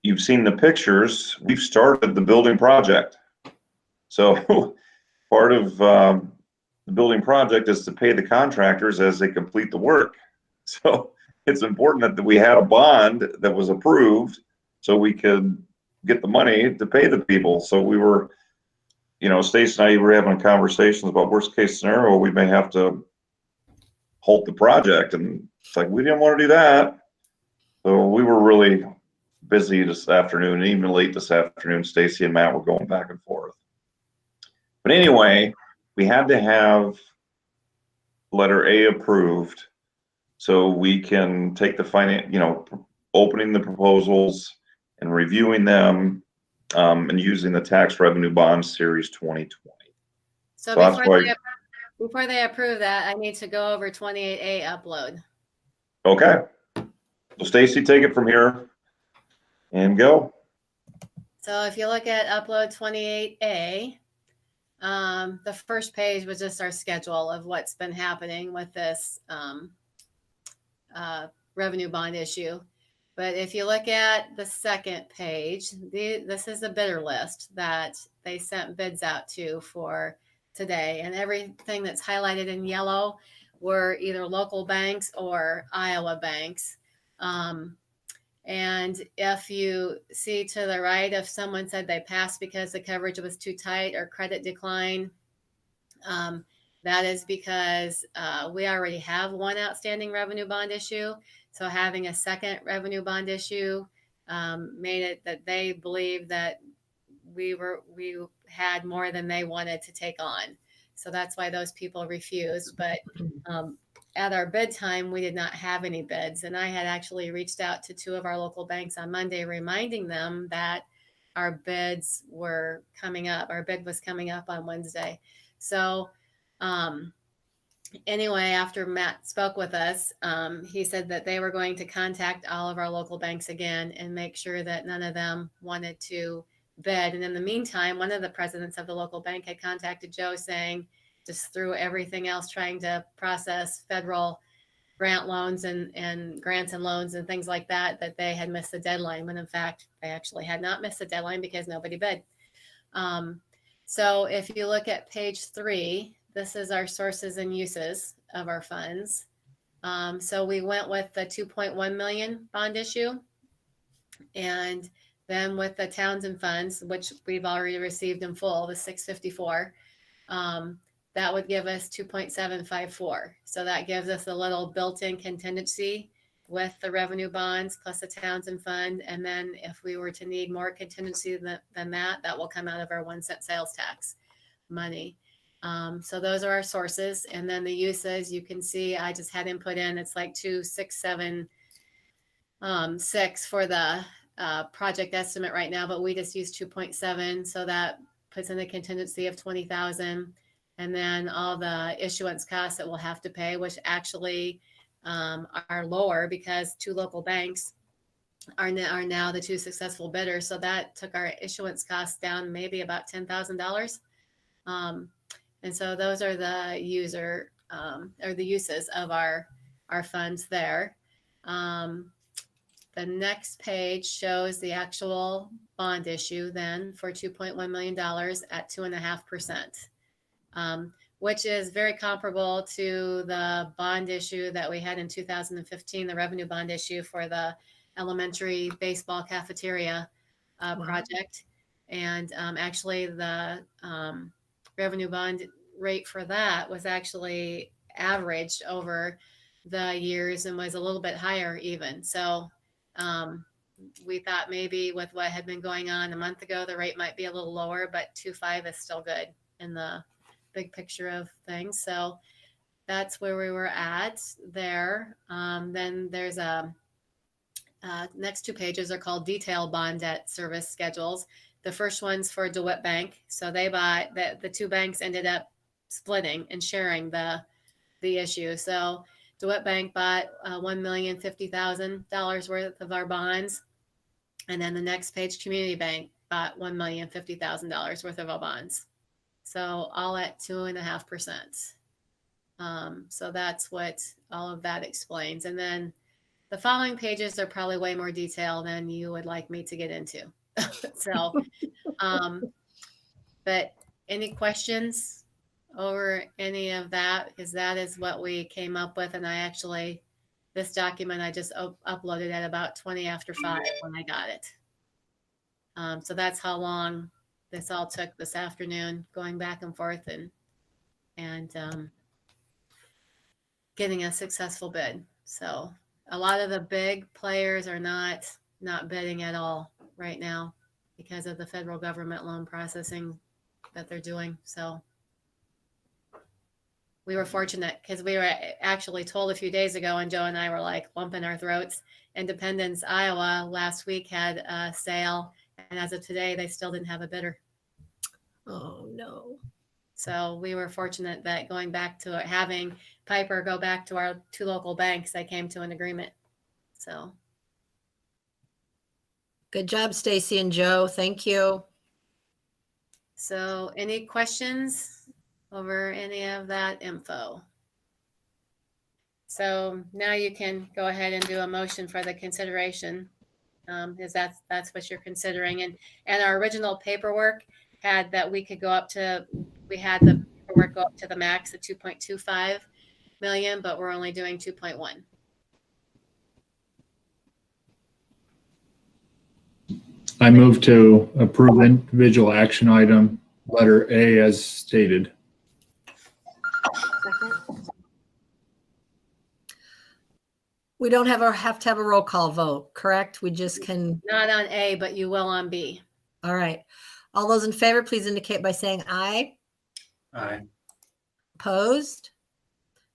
you've seen the pictures, we've started the building project. So part of the building project is to pay the contractors as they complete the work. So it's important that we had a bond that was approved so we could get the money to pay the people. So we were, Stacy and I were having conversations about worst case scenario, we may have to halt the project. And it's like, we didn't want to do that. So we were really busy this afternoon, and even late this afternoon, Stacy and Matt were going back and forth. But anyway, we had to have letter A approved so we can take the opening the proposals and reviewing them and using the tax revenue bond series 2020. So that's before they approve that, I need to go over 28A upload. Okay. So Stacy, take it from here and go. So if you look at upload 28A, the first page was just our schedule of what's been happening with this revenue bond issue. But if you look at the second page, this is the bidder list that they sent bids out to for today. And everything that's highlighted in yellow were either local banks or Iowa banks. And if you see to the right, if someone said they passed because the coverage was too tight or credit decline, that is because we already have one outstanding revenue bond issue. So having a second revenue bond issue made it that they believed that we had more than they wanted to take on. So that's why those people refused. But at our bid time, we did not have any bids. And I had actually reached out to 2 of our local banks on Monday, reminding them that our bids were coming up. Our bid was coming up on Wednesday. So anyway, after Matt spoke with us, he said that they were going to contact all of our local banks again and make sure that none of them wanted to bid. And in the meantime, one of the presidents of the local bank had contacted Joe saying, just through everything else, trying to process federal grant loans and grants and loans and things like that, that they had missed the deadline, when in fact they actually had not missed the deadline because nobody bid. So if you look at page 3, this is our sources and uses of our funds. So we went with the 2.1 million bond issue, and then with the Townsend funds, which we've already received in full, the 654, that would give us 2.754. So that gives us a little built-in contingency with the revenue bonds plus the Townsend fund. And then if we were to need more contingency than that, that will come out of our 1 cent sales tax money. So those are our sources. And then the uses, you can see, I just had input in, it's like 2,676 for the project estimate right now, but we just used 2.7. So that puts in a contingency of 20,000. And then all the issuance costs that we'll have to pay, which actually are lower because 2 local banks are now the 2 successful bidders. So that took our issuance costs down maybe about $10,000. And so those are the uses of our funds there. The next page shows the actual bond issue then for $2.1 million at 2.5%. Which is very comparable to the bond issue that we had in 2015, the revenue bond issue for the elementary baseball cafeteria project. And actually the revenue bond rate for that was actually averaged over the years and was a little bit higher even. So we thought maybe with what had been going on a month ago, the rate might be a little lower, but 2.5 is still good in the big picture of things. So that's where we were at there. Then there's next 2 pages are called detailed bond debt service schedules. The first one's for DeWitt Bank. So they bought the 2 banks ended up splitting and sharing the issue. So DeWitt Bank bought $1,050,000 worth of our bonds. And then the next page, Community Bank bought $1,050,000 worth of our bonds. So all at 2.5%. So that's what all of that explains. And then the following pages are probably way more detail than you would like me to get into. So, but any questions over any of that? Because that is what we came up with. And I actually, this document, I just uploaded at about 20 after 5 when I got it. So that's how long this all took this afternoon, going back and forth and getting a successful bid. So a lot of the big players are not bidding at all right now because of the federal government loan processing that they're doing. So we were fortunate because we were actually told a few days ago, and Joe and I were like lumping our throats. Independence, Iowa last week had a sale, and as of today, they still didn't have a bidder. Oh, no. So we were fortunate that going back to having Piper go back to our 2 local banks, they came to an agreement. So. Good job, Stacy and Joe. Thank you. So any questions over any of that info? So now you can go ahead and do a motion for the consideration, because that's what you're considering. And our original paperwork had that we could go up to, we had the paperwork go up to the max of 2.25 million, but we're only doing 2.1. I move to approve individual action item letter A as stated. We don't have to have a roll call vote, correct? We just can, Not on A, but you will on B. all right. All those in favor, please indicate by saying aye. Aye. Opposed?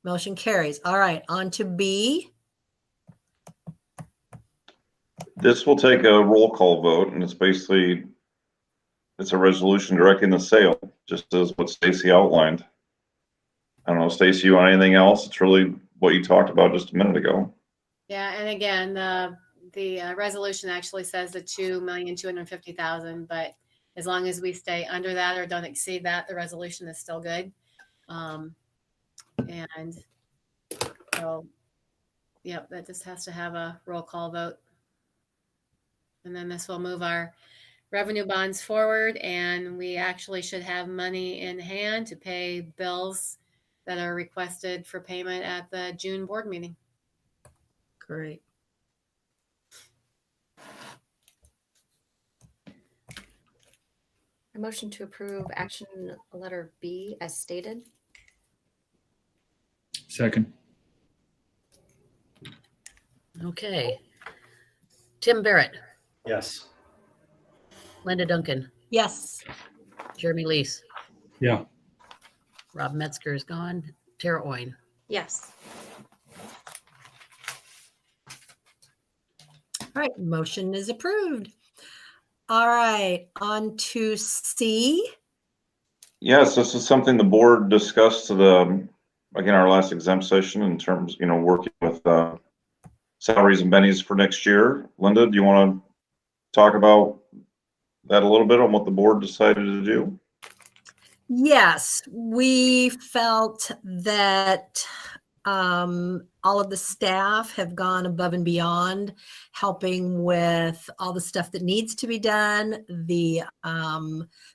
Motion carries. All right, on to B. This will take a roll call vote, and it's basically, it's a resolution directing the sale, just as what Stacy outlined. I don't know, Stacy, you want anything else? It's really what you talked about just a minute ago. Yeah, and again, the resolution actually says the 2,250,000, but as long as we stay under that or don't exceed that, the resolution is still good. And so, yep, that just has to have a roll call vote. And then this will move our revenue bonds forward, and we actually should have money in hand to pay bills that are requested for payment at the June board meeting. Great. A motion to approve action letter B as stated. Second. Okay. Tim Barrett, Yes. Linda Duncan, Yes. Jeremy Lees, Yeah. Rob Metzger is gone, Tara Oyen. Yes. All right, motion is approved. All right, on to C. Yes, this is something the board discussed again, our last exempt session in terms, working with salaries and bennies for next year. Linda, do you want to talk about that a little bit on what the board decided to do? Yes, we felt that all of the staff have gone above and beyond helping with all the stuff that needs to be done, the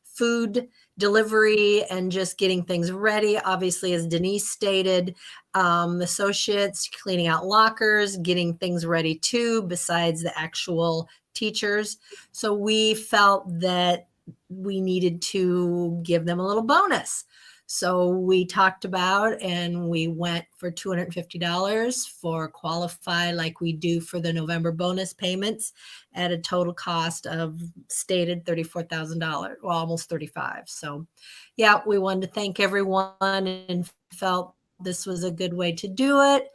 food delivery and just getting things ready. Obviously, as Denise stated, associates cleaning out lockers, getting things ready too, besides the actual teachers. So we felt that we needed to give them a little bonus. So we talked about and we went for $250 for qualify like we do for the November bonus payments at a total cost of stated $34,000, well, almost 35. So yeah, we wanted to thank everyone and felt this was a good way to do it.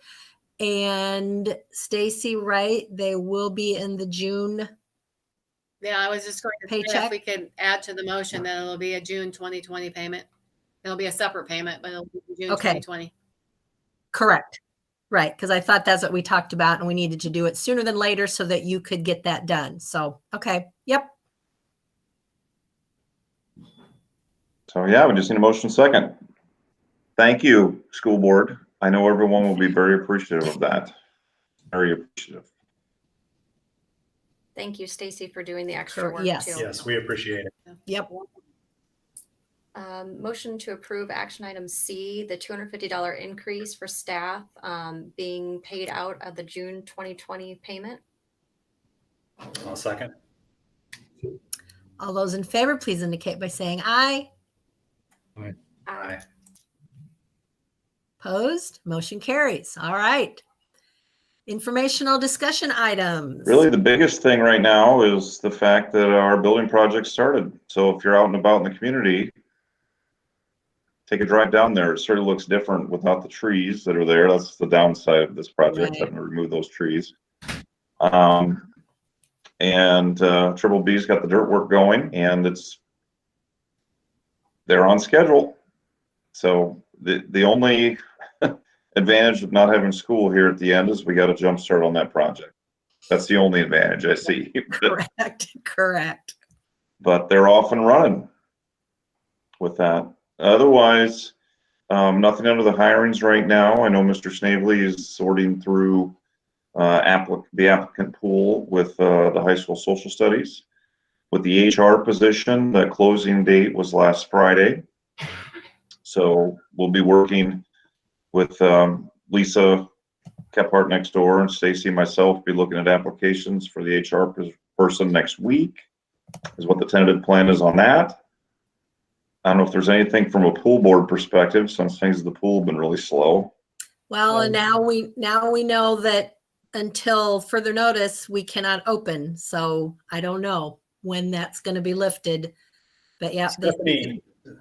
And Stacy, right, they will be in the June. Yeah, I was just going to say Paycheck? if we could add to the motion that it'll be a June 2020 payment. It'll be a separate payment, but it'll be June Okay. 2020. Correct. Right. Because I thought that's what we talked about and we needed to do it sooner than later so that you could get that done. So, okay. Yep. So yeah, we just need a motion second. Thank you, school board. I know everyone will be very appreciative of that. Very appreciative. Thank you, Stacy, for doing the extra work Yes. too. Yes, we appreciate it. Yep. Motion to approve action item C, the $250 increase for staff being paid out of the June 2020 payment. I'll second. All those in favor, please indicate by saying aye. Aye. Opposed? Motion carries. All right. Informational discussion items. Really, the biggest thing right now is the fact that our building project started. So if you're out and about in the community, take a drive down there. It sort of looks different without the trees that are there. That's the downside of this project, Right. having to remove those trees. Triple B's got the dirt work going and they're on schedule. So the only advantage of not having school here at the end is we got a jump start on that project. That's the only advantage I see. Correct. But they're off and running with that. Otherwise, nothing under the hirings right now. I know Mr. Snavely is sorting through the applicant pool with the high school social studies. With the HR position, the closing date was last Friday. So we'll be working with Lisa Kephart next door and Stacy and myself be looking at applications for the HR person next week is what the tentative plan is on that. I don't know if there's anything from a pool board perspective, since things at the pool have been really slow. Well, and now we know that until further notice, we cannot open. So I don't know when that's going to be lifted. But yeah,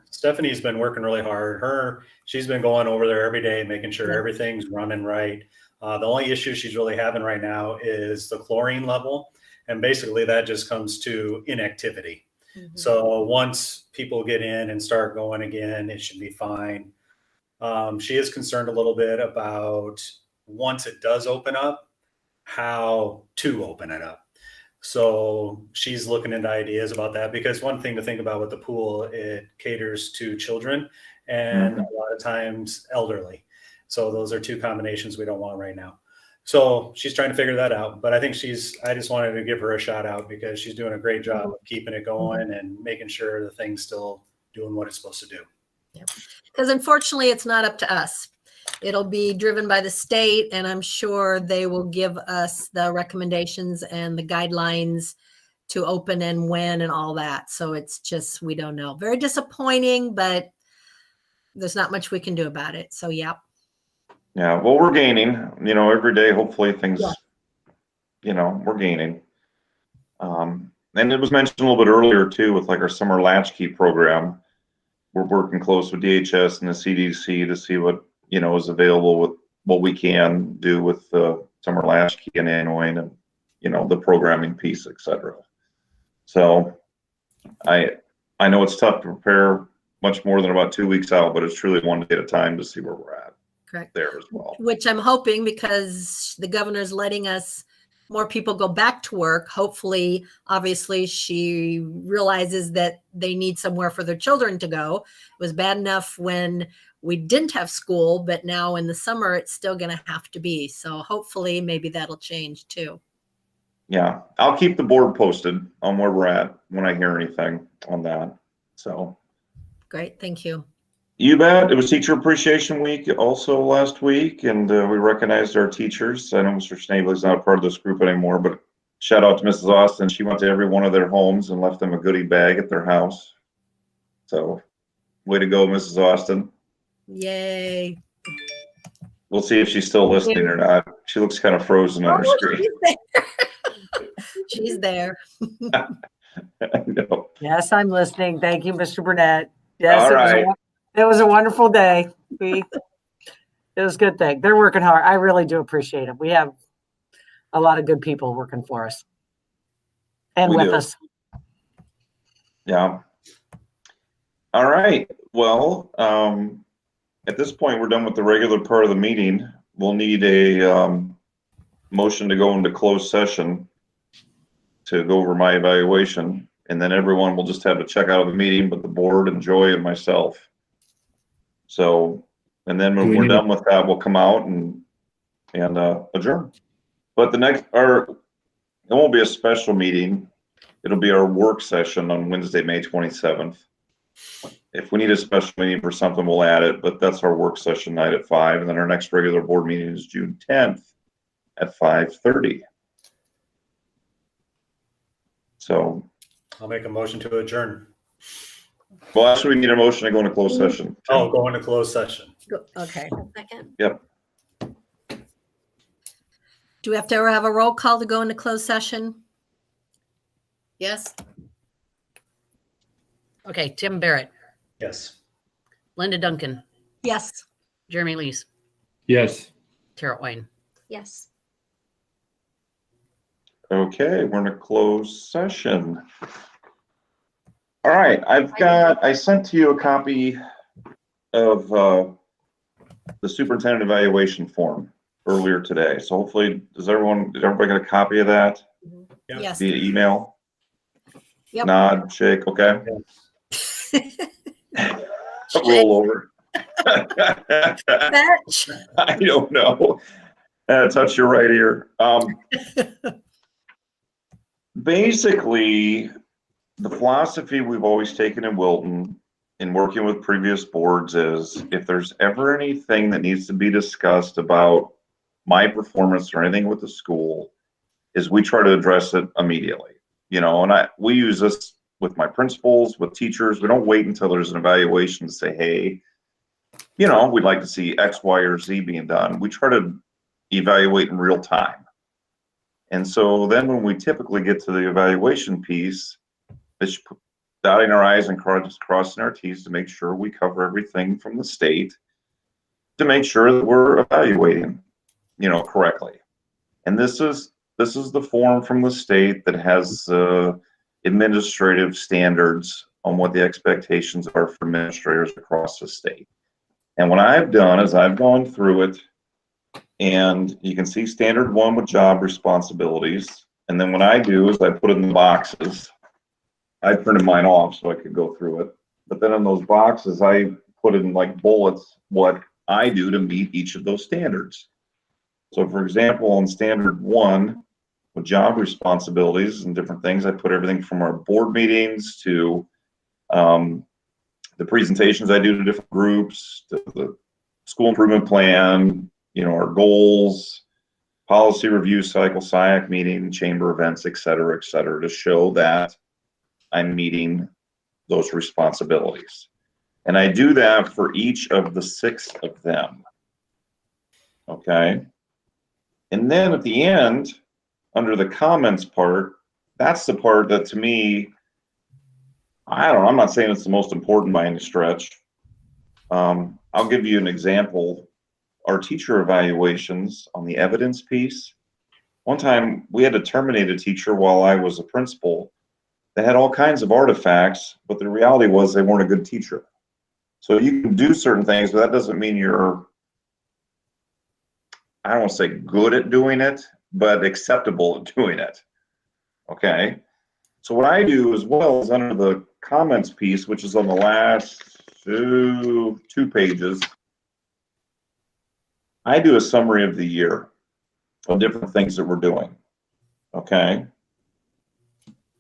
Stephanie's been working really hard. She's been going over there every day, making sure everything's running right. The only issue she's really having right now is the chlorine level. And basically that just comes to inactivity. Mm-hmm. So once people get in and start going again, it should be fine. She is concerned a little bit about once it does open up, how to open it up. So she's looking into ideas about that, because one thing to think about with the pool, it caters to children and a lot of times elderly. So those are two combinations we don't want right now. So she's trying to figure that out. But I think I just wanted to give her a shout out because she's doing a great job of keeping it going and making sure the thing's still doing what it's supposed to do. Because unfortunately, it's not up to us. It'll be driven by the state, and I'm sure they will give us the recommendations and the guidelines to open and when and all that. So it's just, we don't know. Very disappointing, but there's not much we can do about it. So, yeah. Yeah, well, we're gaining, every day, hopefully things, we're gaining. And it was mentioned a little bit earlier too, with like our summer latchkey program. We're working close with DHS and the CDC to see what, is available with what we can do with the summer latchkey and annual and, the programming piece, etc. So I know it's tough to prepare much more than about 2 weeks out, but it's truly one day at a time to see where we're at. Correct. There as well. Which I'm hoping, because the governor's letting us more people go back to work. Hopefully, obviously, she realizes that they need somewhere for their children to go. It was bad enough when we didn't have school, but now in the summer, it's still going to have to be. So hopefully, maybe that'll change too. Yeah, I'll keep the board posted on where we're at when I hear anything on that. So great, thank you. You bet. It was Teacher Appreciation Week also last week, and we recognized our teachers. I know Mr. Snavely's not a part of this group anymore, but shout out to Mrs. Austin. She went to every one of their homes and left them a goodie bag at their house. So way to go, Mrs. Austin. Yay. We'll see if she's still listening or not. She looks kind of frozen on her screen. She's there. I know. Yes, I'm listening. Thank you, Mr. Burnett. Yes, all right. It was a wonderful day. It was a good thing. They're working hard. I really do appreciate it. We have a lot of good people working for us and with us. Yeah. All right. Well, at this point, we're done with the regular part of the meeting. We'll need a motion to go into closed session to go over my evaluation. And then everyone will just have to check out of the meeting, but the board and Joy and myself. So, and then when we're done with that, we'll come out and adjourn. But it won't be a special meeting. It'll be our work session on Wednesday, May 27th. If we need a special meeting for something, we'll add it, but that's our work session night at 5. And then our next regular board meeting is June 10th at 5:30. So I'll make a motion to adjourn. Well, actually, we need a motion to go into closed session. Oh, go into closed session. Okay. Second. Yep. Do we have to ever have a roll call to go into closed session? Yes. Okay, Tim Barrett, Yes. Linda Duncan, Yes. Jeremy Lees, Yes. Tara Owen. Yes. Okay, we're in a closed session. All right, I sent to you a copy of the superintendent evaluation form earlier today. So hopefully, did everybody get a copy of that Yes. via email? Yep. Nod, shake, okay. Roll over. Fetch. I don't know. Touch your right ear. Basically, the philosophy we've always taken in Wilton in working with previous boards is if there's ever anything that needs to be discussed about my performance or anything with the school, is we try to address it immediately. And we use this with my principals, with teachers. We don't wait until there's an evaluation to say, hey, we'd like to see X, Y, or Z being done. We try to evaluate in real time. And so then when we typically get to the evaluation piece, it's dotting our I's and crossing our T's to make sure we cover everything from the state to make sure that we're evaluating, correctly. And this is the form from the state that has administrative standards on what the expectations are for administrators across the state. And what I've done is I've gone through it, and you can see standard 1 with job responsibilities. And then what I do is I put it in the boxes. I printed mine off so I could go through it. But then in those boxes, I put in like bullets what I do to meet each of those standards. So for example, on standard 1 with job responsibilities and different things, I put everything from our board meetings to the presentations I do to different groups, to the school improvement plan, our goals, policy review cycle, SIAC meeting, chamber events, et cetera, to show that I'm meeting those responsibilities. And I do that for each of the 6 of them. Okay. And then at the end, under the comments part, that's the part that to me, I'm not saying it's the most important by any stretch. I'll give you an example. Our teacher evaluations on the evidence piece. One time we had to terminate a teacher while I was a principal. They had all kinds of artifacts, but the reality was they weren't a good teacher. So you can do certain things, but that doesn't mean you're, I don't want to say good at doing it, but acceptable at doing it. Okay. So what I do as well is under the comments piece, which is on the last two pages, I do a summary of the year of different things that we're doing. Okay.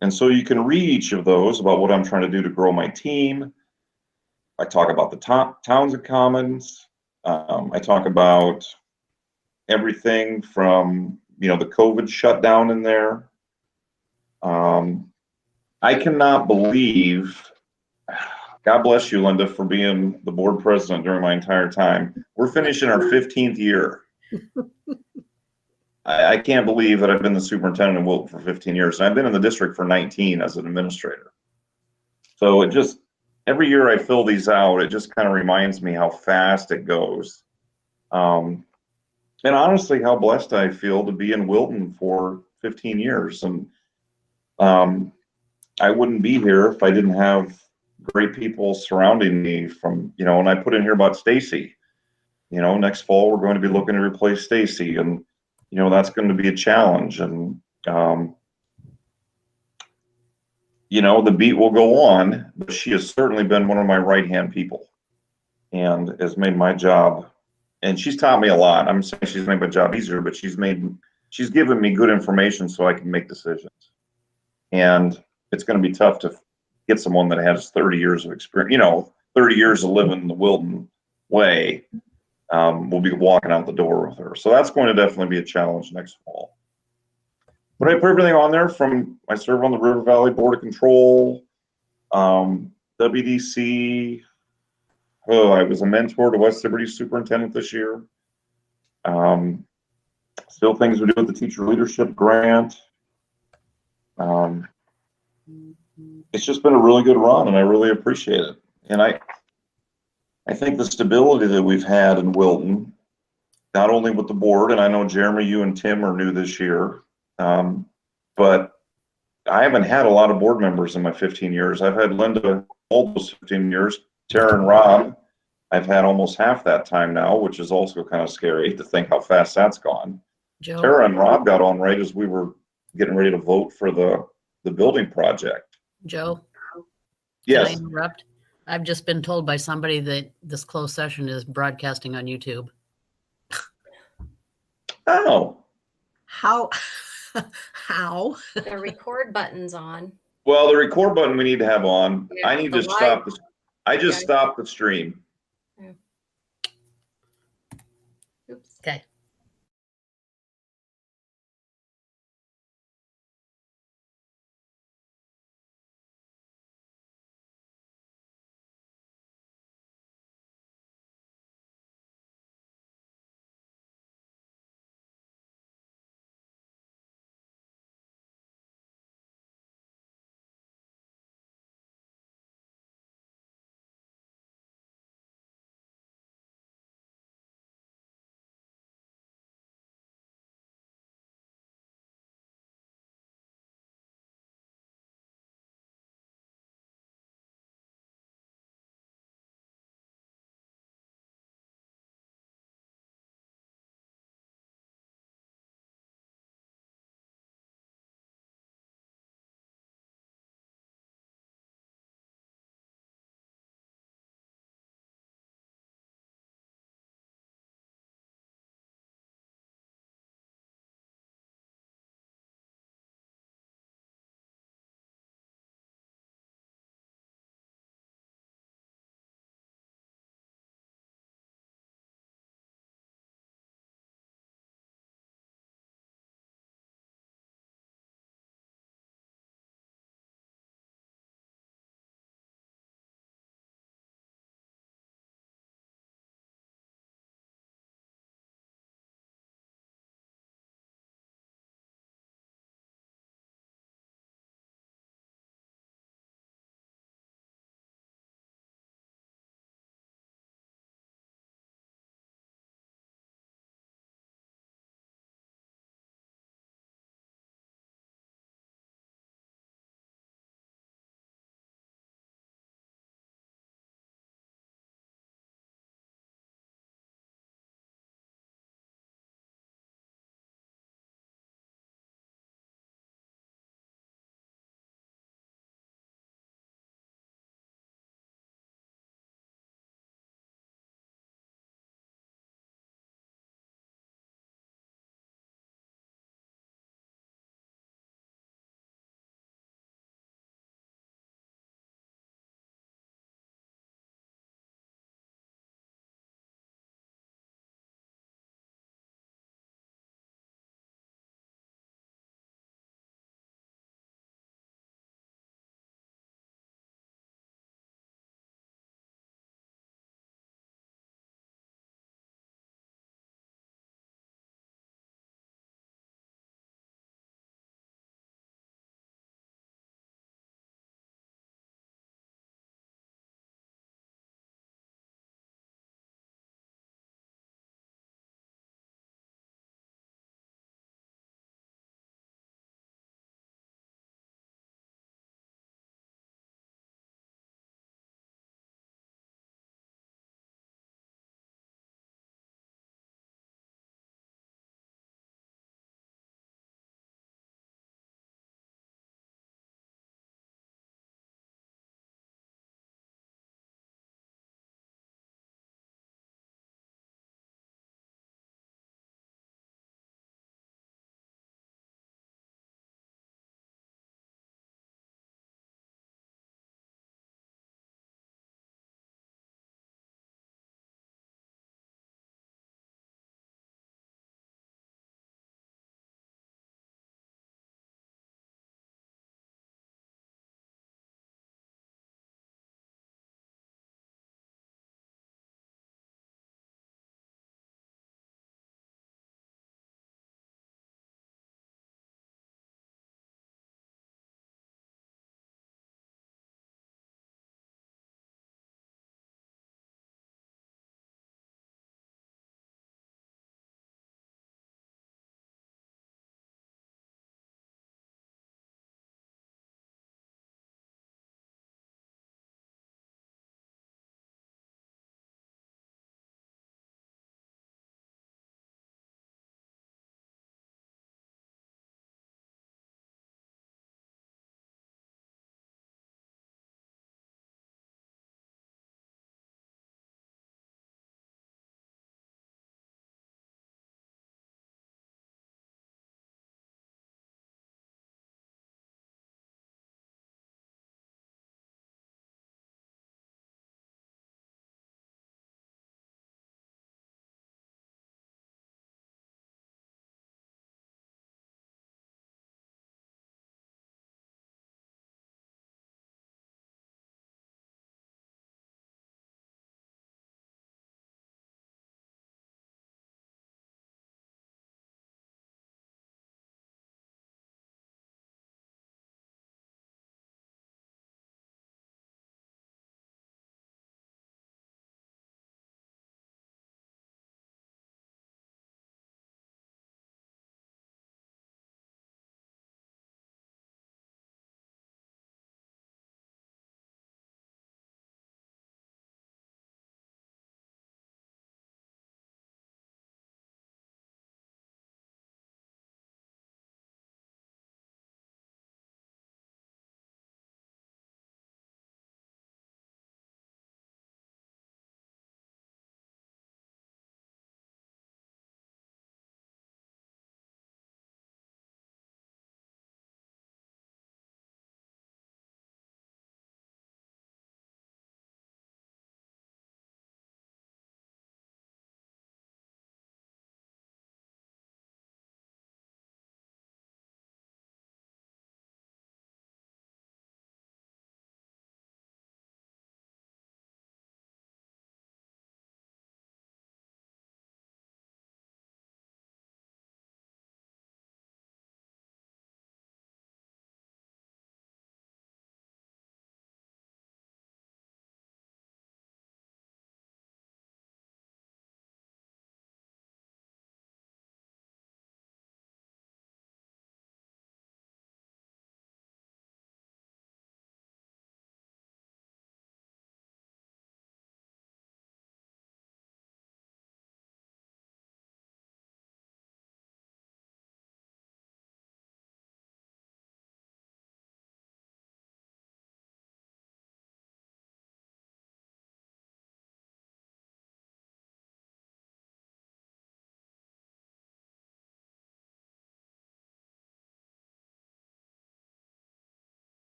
And so you can read each of those about what I'm trying to do to grow my team. I talk about the towns and commons. I talk about everything from, the COVID shutdown in there. I cannot believe, God bless you, Linda, for being the board president during my entire time. We're finishing our 15th year. I can't believe that I've been the superintendent in Wilton for 15 years. And I've been in the district for 19 as an administrator. So it just, every year I fill these out, it just kind of reminds me how fast it goes. And honestly, how blessed I feel to be in Wilton for 15 years. And I wouldn't be here if I didn't have great people surrounding me from, and I put in here about Stacy. Next fall, we're going to be looking to replace Stacy, and, that's going to be a challenge. And, the beat will go on, but she has certainly been one of my right-hand people and has made my job, and she's taught me a lot. I'm saying she's made my job easier, but she's given me good information so I can make decisions. And it's going to be tough to get someone that has 30 years of experience, 30 years of living the Wilton way. We'll be walking out the door with her. So that's going to definitely be a challenge next fall. But I put everything on there from, I serve on the River Valley Board of Control, WDC. I was a mentor to West Liberty superintendent this year. Still things we do with the teacher leadership grant. It's just been a really good run, and I really appreciate it. And I think the stability that we've had in Wilton, not only with the board, and I know Jeremy, you and Tim are new this year, but I haven't had a lot of board members in my 15 years. I've had Linda all those 15 years, Tara and Rob. I've had almost half that time now, which is also kind of scary to think how fast that's gone. Joe? Tara and Rob got on right as we were getting ready to vote for the building project. Joe? Yes. Can I interrupt? I've just been told by somebody that this closed session is broadcasting on YouTube. Oh. How? How? The record button's on. Well, the record button we need to have on. Yeah, I need to the stop. live- I just Yeah. stopped the stream. Oops. Okay.